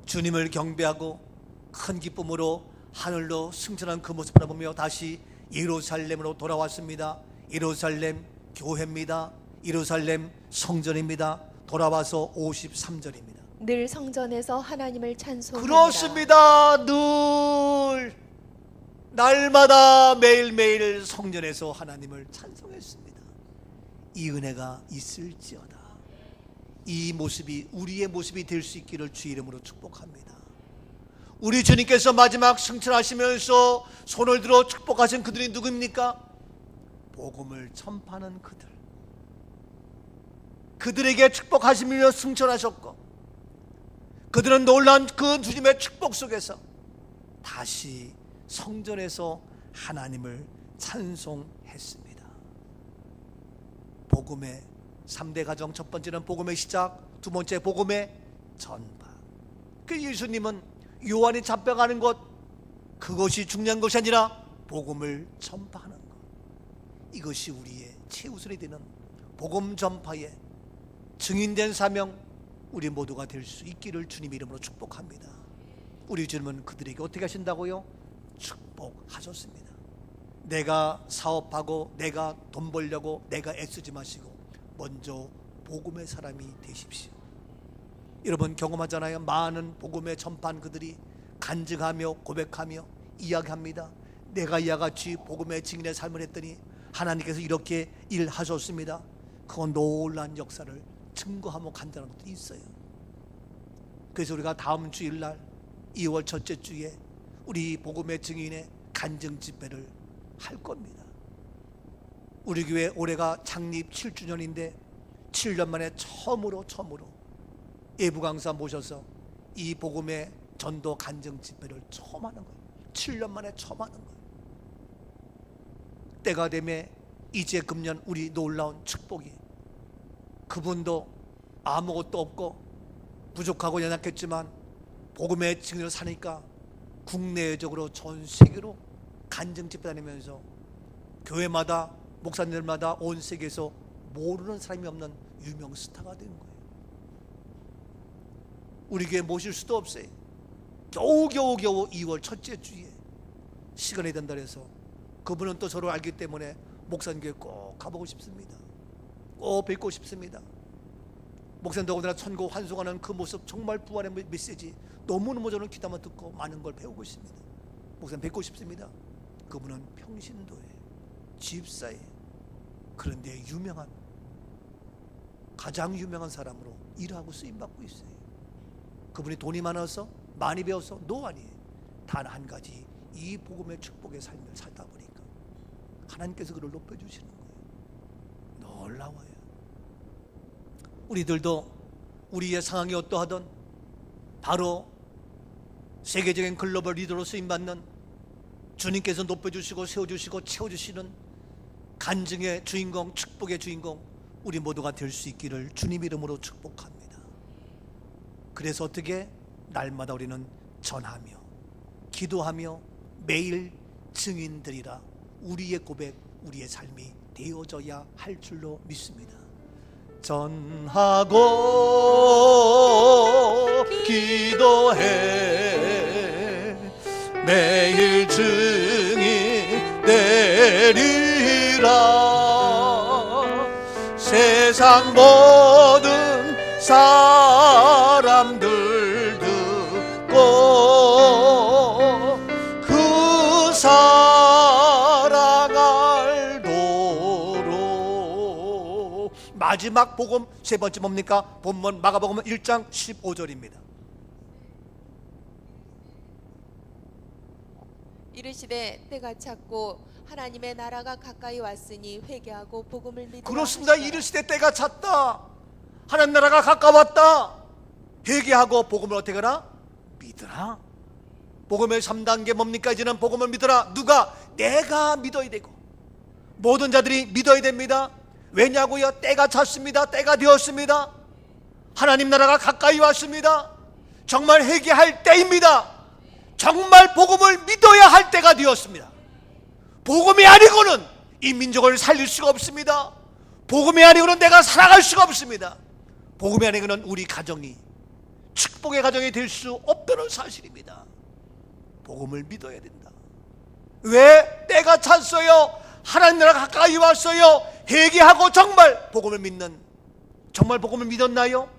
주님을 경배하고 큰 기쁨으로 하늘로 승천한 그 모습을 보며 다시 예루살렘으로 돌아왔습니다. 예루살렘 교회입니다. 예루살렘 성전입니다. 돌아와서 53절입니다. 늘 성전에서 하나님을 찬송합니다. 그렇습니다. 늘 날마다 매일매일 성전에서 하나님을 찬송했습니다. 이 은혜가 있을지어다. 이 모습이 우리의 모습이 될 수 있기를 주의 이름으로 축복합니다. 우리 주님께서 마지막 승천하시면서 손을 들어 축복하신 그들이 누구입니까? 복음을 전파하는 그들. 그들에게 축복하시며 승천하셨고, 그들은 놀란 그 주님의 축복 속에서 다시 성전에서 하나님을 찬송했습니다. 복음의 3대 가정, 첫 번째는 복음의 시작, 두 번째 복음의 전파. 그 예수님은 요한이 잡혀가는 것, 그것이 중요한 것이 아니라 복음을 전파하는 것, 이것이 우리의 최우선이 되는 복음 전파의 증인된 사명, 우리 모두가 될 수 있기를 주님 이름으로 축복합니다. 우리 주님은 그들에게 어떻게 하신다고요? 축복하셨습니다. 내가 사업하고 내가 돈 벌려고 내가 애쓰지 마시고 먼저 복음의 사람이 되십시오. 여러분 경험하잖아요. 많은 복음의 전파한 그들이 간증하며 고백하며 이야기합니다. 내가 이와 같이 복음의 증인의 삶을 했더니 하나님께서 이렇게 일하셨습니다. 그건 놀라운 역사를 증거하며 간증하는 것들이 있어요. 그래서 우리가 다음 주일날 2월 첫째 주에 우리 복음의 증인의 간증 집회를 할 겁니다. 우리 교회 올해가 창립 7주년인데 7년 만에 처음으로 예부 강사 모셔서 이 복음의 전도 간증 집회를 처음 하는 거예요. 7년 만에 처음 하는 거예요. 때가 되면 이제 금년 우리 놀라운 축복이, 그분도 아무것도 없고 부족하고 연약했지만 복음의 증인으로 사니까 국내적으로 전 세계로 간증 집회 다니면서 교회마다 목사님들마다 온 세계에서 모르는 사람이 없는 유명 스타가 된 거예요. 우리 교회 모실 수도 없어요. 겨우 2월 첫째 주에 시간이 된다 해서 그분은 또 저를 알기 때문에 목사님 교회 꼭 가보고 싶습니다. 꼭 뵙고 싶습니다. 목사님 더군다나 천국 환송하는 그 모습, 정말 부활의 메시지 너무너무 저는 귀담아 듣고 많은 걸 배우고 있습니다. 목사님 뵙고 싶습니다. 그분은 평신도에 집사에, 그런데 유명한, 가장 유명한 사람으로 일하고 쓰임받고 있어요. 그분이 돈이 많아서 많이 배워서 노안이에요. 단 한 가지, 이 복음의 축복의 삶을 살다 보니까 하나님께서 그를 높여주시는 거예요. 놀라워요. 우리들도 우리의 상황이 어떠하든 바로 세계적인 글로벌 리더로 쓰임받는, 주님께서 높여주시고 세워주시고 채워주시는 간증의 주인공, 축복의 주인공, 우리 모두가 될 수 있기를 주님 이름으로 축복합니다. 그래서 어떻게 날마다 우리는 전하며 기도하며 매일 증인들이라 우리의 고백, 우리의 삶이 되어져야 할 줄로 믿습니다. 전하고 기도해 매일 증인 되리라. 세상 모든 사람들 듣고 그 사랑 알도록. 마지막 복음 세 번째 뭡니까? 본문 마가복음 1장 15절입니다. 이르시되 때가 찼고 하나님의 나라가 가까이 왔으니 회개하고 복음을 믿으라. 그렇습니다. 이르시되 때가 찼다. 하나님 나라가 가까웠다. 회개하고 복음을 어떻게 하라? 믿으라. 복음의 3단계 뭡니까? 이제는 복음을 믿어라. 누가? 내가 믿어야 되고, 모든 자들이 믿어야 됩니다. 왜냐고요? 때가 찼습니다. 때가 되었습니다. 하나님 나라가 가까이 왔습니다. 정말 회개할 때입니다. 정말 복음을 믿어야 할 때가 되었습니다. 복음이 아니고는 이 민족을 살릴 수가 없습니다. 복음이 아니고는 내가 살아갈 수가 없습니다. 복음이 아니고는 우리 가정이 축복의 가정이 될 수 없다는 사실입니다. 복음을 믿어야 된다. 왜? 때가 찼어요. 하나님 나라가 가까이 왔어요. 회개하고 정말 복음을 믿는, 정말 복음을 믿었나요?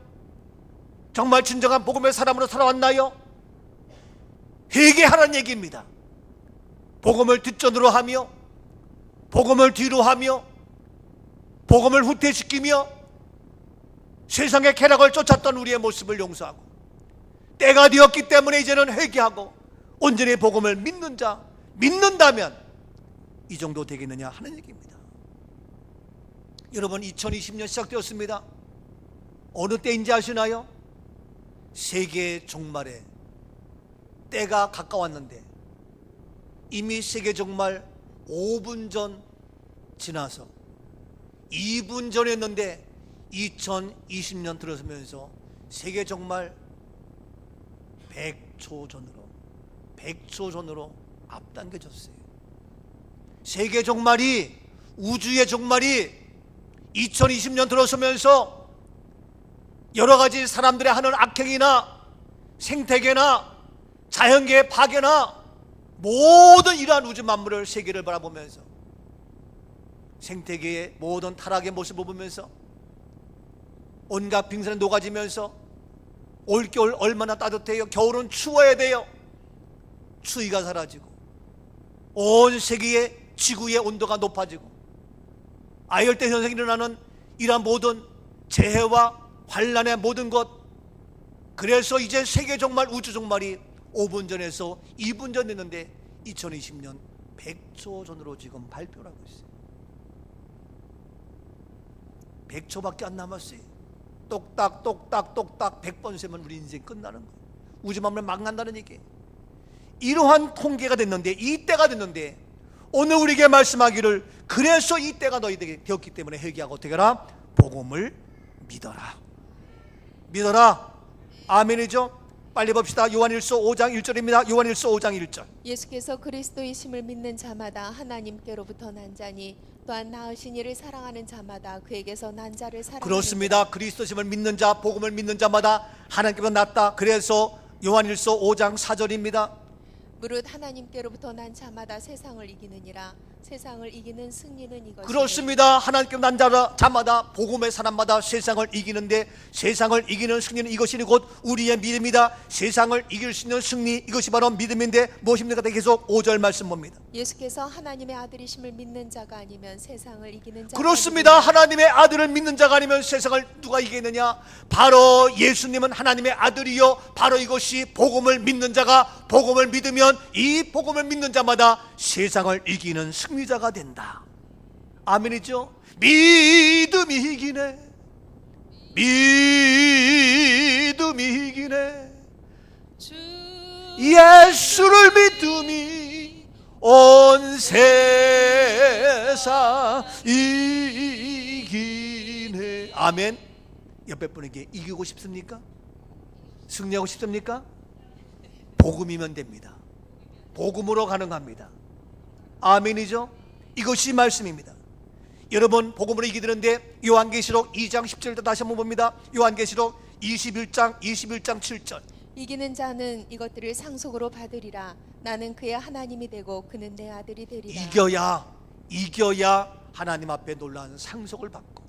정말 진정한 복음의 사람으로 살아왔나요? 회개하라는 얘기입니다. 복음을 뒷전으로 하며, 복음을 뒤로 하며, 복음을 후퇴시키며 세상의 쾌락을 쫓았던 우리의 모습을 용서하고, 때가 되었기 때문에 이제는 회개하고 온전히 복음을 믿는 자, 믿는다면 이 정도 되겠느냐 하는 얘기입니다. 여러분, 2020년 시작되었습니다. 어느 때인지 아시나요? 세계 종말에 때가 가까웠는데 이미 세계 종말 5분 전 지나서 2분 전이었는데 2020년 들어서면서 세계 종말 100초 전으로 앞당겨졌어요. 세계 종말이, 우주의 종말이 2020년 들어서면서 여러 가지 사람들의 하는 악행이나 생태계나 자연계의 파괴나 모든 이러한 우주 만물을, 세계를 바라보면서 생태계의 모든 타락의 모습을 보면서 온갖 빙산이 녹아지면서 올겨울 얼마나 따뜻해요. 겨울은 추워야 돼요. 추위가 사라지고 온 세계의 지구의 온도가 높아지고 아열대 현상이 일어나는 이러한 모든 재해와 환란의 모든 것, 그래서 이제 세계 종말, 우주 종말이 5분 전에서 2분 전 됐는데 2020년 100초 전으로 지금 발표를 하고 있어요. 100초밖에 안 남았어요. 똑딱 100번 세면 우리 인생 끝나는 거예요. 우주 만물 망한다는 얘기예요. 이러한 통계가 됐는데, 이 때가 됐는데 오늘 우리에게 말씀하기를, 그래서 이 때가 너희에게 되었기 때문에 회개하고 어떻게 하라? 복음을 믿어라. 믿어라. 아멘이죠? 빨리 봅시다. 요한일서 5장 1절입니다. 요한일서 5장 1절. 예수께서 그리스도이심을 믿는 자마다 하나님께로부터 난 자니 또한 낳으신 이를 사랑하는 자마다 그에게서 난 자를 사랑하는 그렇습니다. 그리스도심을 믿는 자, 복음을 믿는 자마다 하나님께서 났다. 그래서 요한일서 5장 4절입니다. 무릇 하나님께로부터 난 자마다 세상을 이기느니라. 세상을 이기는 승리는 이것이니. 그렇습니다. 하나님께서 난 자마다, 복음의 사람마다 세상을 이기는데, 세상을 이기는 승리는 이것이니 곧 우리의 믿음이다. 세상을 이길 수 있는 승리, 이것이 바로 믿음인데 무엇입니까? 계속 5절 말씀 봅니다. 예수께서 하나님의 아들이심을 믿는 자가 아니면 세상을 이기는 자가 그렇습니다. 하나님의 아들을 믿는 자가 아니면 세상을 누가 이기느냐? 바로 예수님은 하나님의 아들이요, 바로 이것이 복음을 믿는 자가, 복음을 믿으면 이 복음을 믿는 자마다 세상을 이기는 승리자가 된다. 아멘이죠? 믿음이 이기네. 믿음이 이기네. 예수를 믿음이 온 세상 이기네. 아멘. 옆에 분에게 이기고 싶습니까? 승리하고 싶습니까? 복음이면 됩니다. 복음으로 가능합니다. 아멘이죠? 이것이 말씀입니다. 여러분, 복음으로 이기는데 요한계시록 2장 10절 다시 한번 봅니다. 요한계시록 21장 7절. 이기는 자는 이것들을 상속으로 받으리라. 나는 그의 하나님이 되고 그는 내 아들이 되리라. 이겨야 하나님 앞에 놀라운 상속을 받고,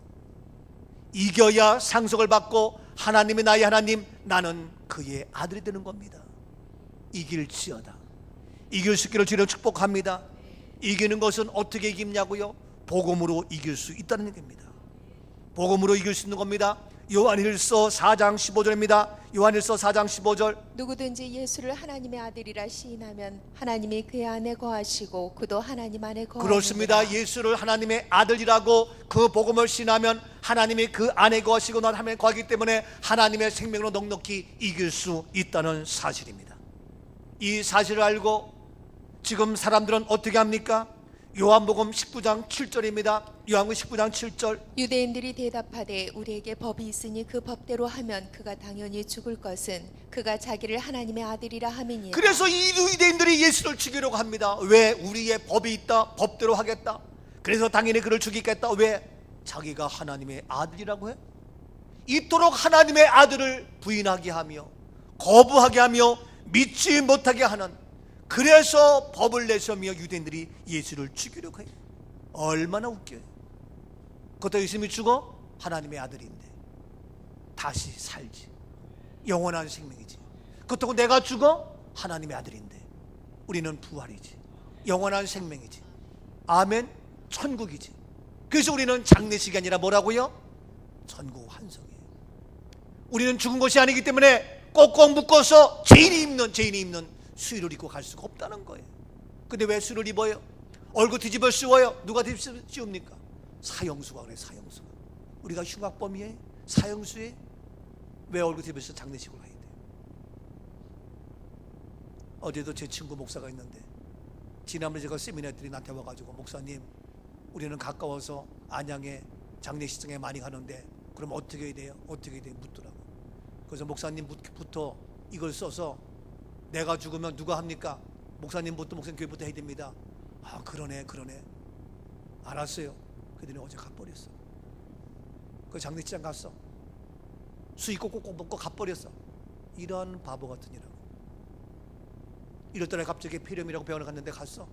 이겨야 상속을 받고 하나님이 나의 하나님, 나는 그의 아들이 되는 겁니다. 이길지어다. 이길 수 있기를 주님 축복합니다. 이기는 것은 어떻게 이기냐고요? 복음으로 이길 수 있다는 얘기입니다. 복음으로 이길 수 있는 겁니다. 요한일서 4장 15절입니다. 요한일서 4장 15절. 누구든지 예수를 하나님의 아들이라 시인하면 하나님이 그의 안에 거하시고 그도 하나님 안에 거하느니라. 그렇습니다. 예수를 하나님의 아들이라고 그 복음을 신하면 하나님이 그 안에 거하시고 난 하나님에 거하기 때문에 하나님의 생명으로 넉넉히 이길 수 있다는 사실입니다. 이 사실을 알고 지금 사람들은 어떻게 합니까? 요한복음 19장 7절입니다. 요한복음 19장 7절. 유대인들이 대답하되 우리에게 법이 있으니 그 법대로 하면 그가 당연히 죽을 것은 그가 자기를 하나님의 아들이라 함이니라. 그래서 이 유대인들이 예수를 죽이려고 합니다. 왜? 우리의 법이 있다. 법대로 하겠다. 그래서 당연히 그를 죽이겠다. 왜? 자기가 하나님의 아들이라고 해? 이토록 하나님의 아들을 부인하게 하며 거부하게 하며 믿지 못하게 하는, 그래서 법을 내세우며 유대인들이 예수를 죽이려고 해요. 얼마나 웃겨요. 그것도 예수님이 죽어 하나님의 아들인데 다시 살지, 영원한 생명이지. 그렇다고 내가 죽어 하나님의 아들인데 우리는 부활이지, 영원한 생명이지. 아멘. 천국이지. 그래서 우리는 장례식이 아니라 뭐라고요? 천국 환성이에요. 우리는 죽은 것이 아니기 때문에 꼭꼭 묶어서 죄인이 입는 수의를 입고 갈 수가 없다는 거예요. 근데 왜 수를 입어요? 얼굴 뒤집어 씌워요. 누가 뒤집어 씌웁니까? 사형수가 그래. 사형수가. 우리가 흉악범이에요? 사형수에 왜 얼굴 뒤집어서 장례식을 해야 돼요? 어제도 제 친구 목사가 있는데 지난번에 제가 세미나들이 나한테 와가지고, 목사님 우리는 가까워서 안양에 장례식장에 많이 가는데 그럼 어떻게 해야 돼요? 어떻게 해야 돼요? 묻더라고. 그래서 목사님부터 이걸 써서 내가 죽으면 누가 합니까? 목사님부터, 목사님 교회부터 해야 됩니다. 아, 그러네. 알았어요. 그들이 어제 가버렸어. 그 장례식장 갔어. 수익 꼭꼭 먹고 가버렸어. 이런 바보 같은 이라고. 이럴 때 갑자기 폐렴이라고 병원에 갔는데 갔어.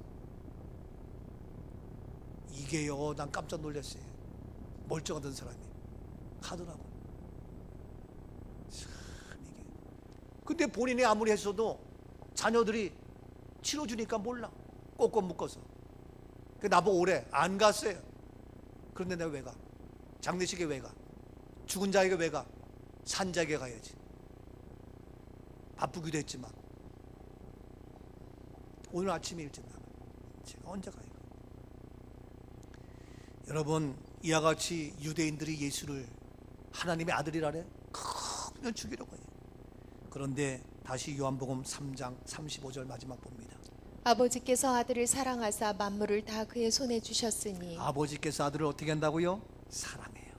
이게요, 난 깜짝 놀랐어요. 멀쩡하던 사람이 가더라고. 참, 이게. 근데 본인이 아무리 했어도 자녀들이 치러주니까 몰라. 꼭꼭 묶어서. 그 나보고 오래 안 갔어요. 그런데 내가 왜 가? 장례식에 왜 가? 죽은 자에게 왜 가? 산 자에게 가야지. 바쁘기도 했지만 오늘 아침에 일찍 나가. 제가 언제 가요? 여러분, 이와 같이 유대인들이 예수를 하나님의 아들이라래 그냥 죽이려고 해요. 그런데 다시 요한복음 3장 35절 마지막 봅니다. 아버지께서 아들을 사랑하사 만물을 다 그의 손에 주셨으니. 아버지께서 아들을 어떻게 한다고요? 사랑해요.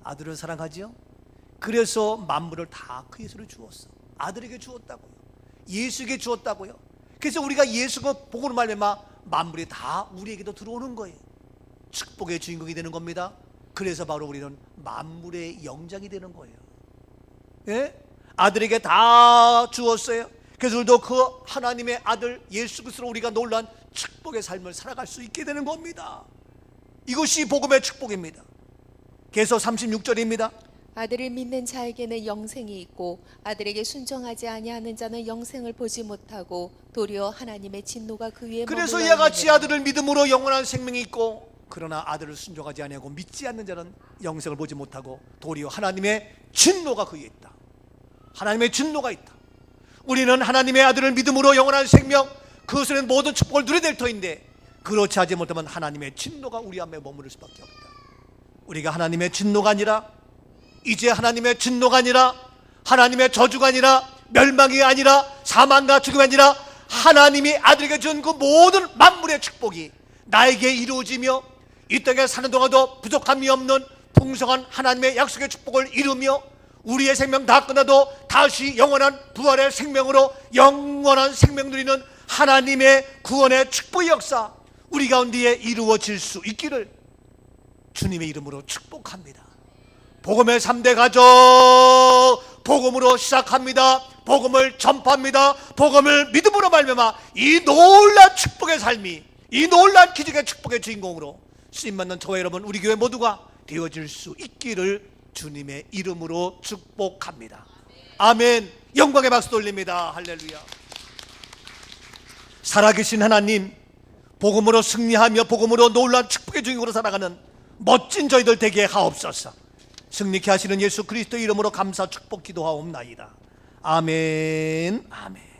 아들을 사랑하지요? 그래서 만물을 다 그의 손에 주었어. 아들에게 주었다고요. 예수에게 주었다고요. 그래서 우리가 예수가 복음으로 말미암아 만물이 다 우리에게도 들어오는 거예요. 축복의 주인공이 되는 겁니다. 그래서 바로 우리는 만물의 영장이 되는 거예요. 예? 아들에게 다 주었어요. 그래서 우리도 그 하나님의 아들 예수 그리스도로 우리가 놀란 축복의 삶을 살아갈 수 있게 되는 겁니다. 이것이 복음의 축복입니다. 계속 36절입니다. 아들을 믿는 자에게는 영생이 있고 아들에게 순종하지 아니하는 자는 영생을 보지 못하고 도리어 하나님의 진노가 그 위에 그래서 머물러 이와 같이 있느니라. 아들을 믿음으로 영원한 생명이 있고, 그러나 아들을 순종하지 아니하고 믿지 않는 자는 영생을 보지 못하고 도리어 하나님의 진노가 그 위에 있다. 하나님의 진노가 있다. 우리는 하나님의 아들을 믿음으로 영원한 생명, 그것은 모든 축복을 누려야 될 터인데 그렇지 하지 못하면 하나님의 진노가 우리 안에 머무를 수밖에 없다. 우리가 하나님의 진노가 아니라, 이제 하나님의 진노가 아니라, 하나님의 저주가 아니라, 멸망이 아니라, 사망과 죽음이 아니라 하나님이 아들에게 준 그 모든 만물의 축복이 나에게 이루어지며 이 땅에 사는 동안도 부족함이 없는 풍성한 하나님의 약속의 축복을 이루며 우리의 생명 다 끝나도 다시 영원한 부활의 생명으로 영원한 생명 누리는 하나님의 구원의 축복의 역사 우리 가운데에 이루어질 수 있기를 주님의 이름으로 축복합니다. 복음의 3대 가족, 복음으로 시작합니다. 복음을 전파합니다. 복음을 믿음으로 말미암아 이 놀란 축복의 삶이, 이 놀란 기적의 축복의 주인공으로 쓰임받는 저와 여러분, 우리 교회 모두가 되어질 수 있기를 주님의 이름으로 축복합니다. 아멘. 영광의 박수 돌립니다. 할렐루야. 살아계신 하나님, 복음으로 승리하며 복음으로 놀란 축복의 주인공으로 살아가는 멋진 저희들 되게 하옵소서. 승리케 하시는 예수 그리스도 이름으로 감사 축복 기도하옵나이다. 아멘. 아멘.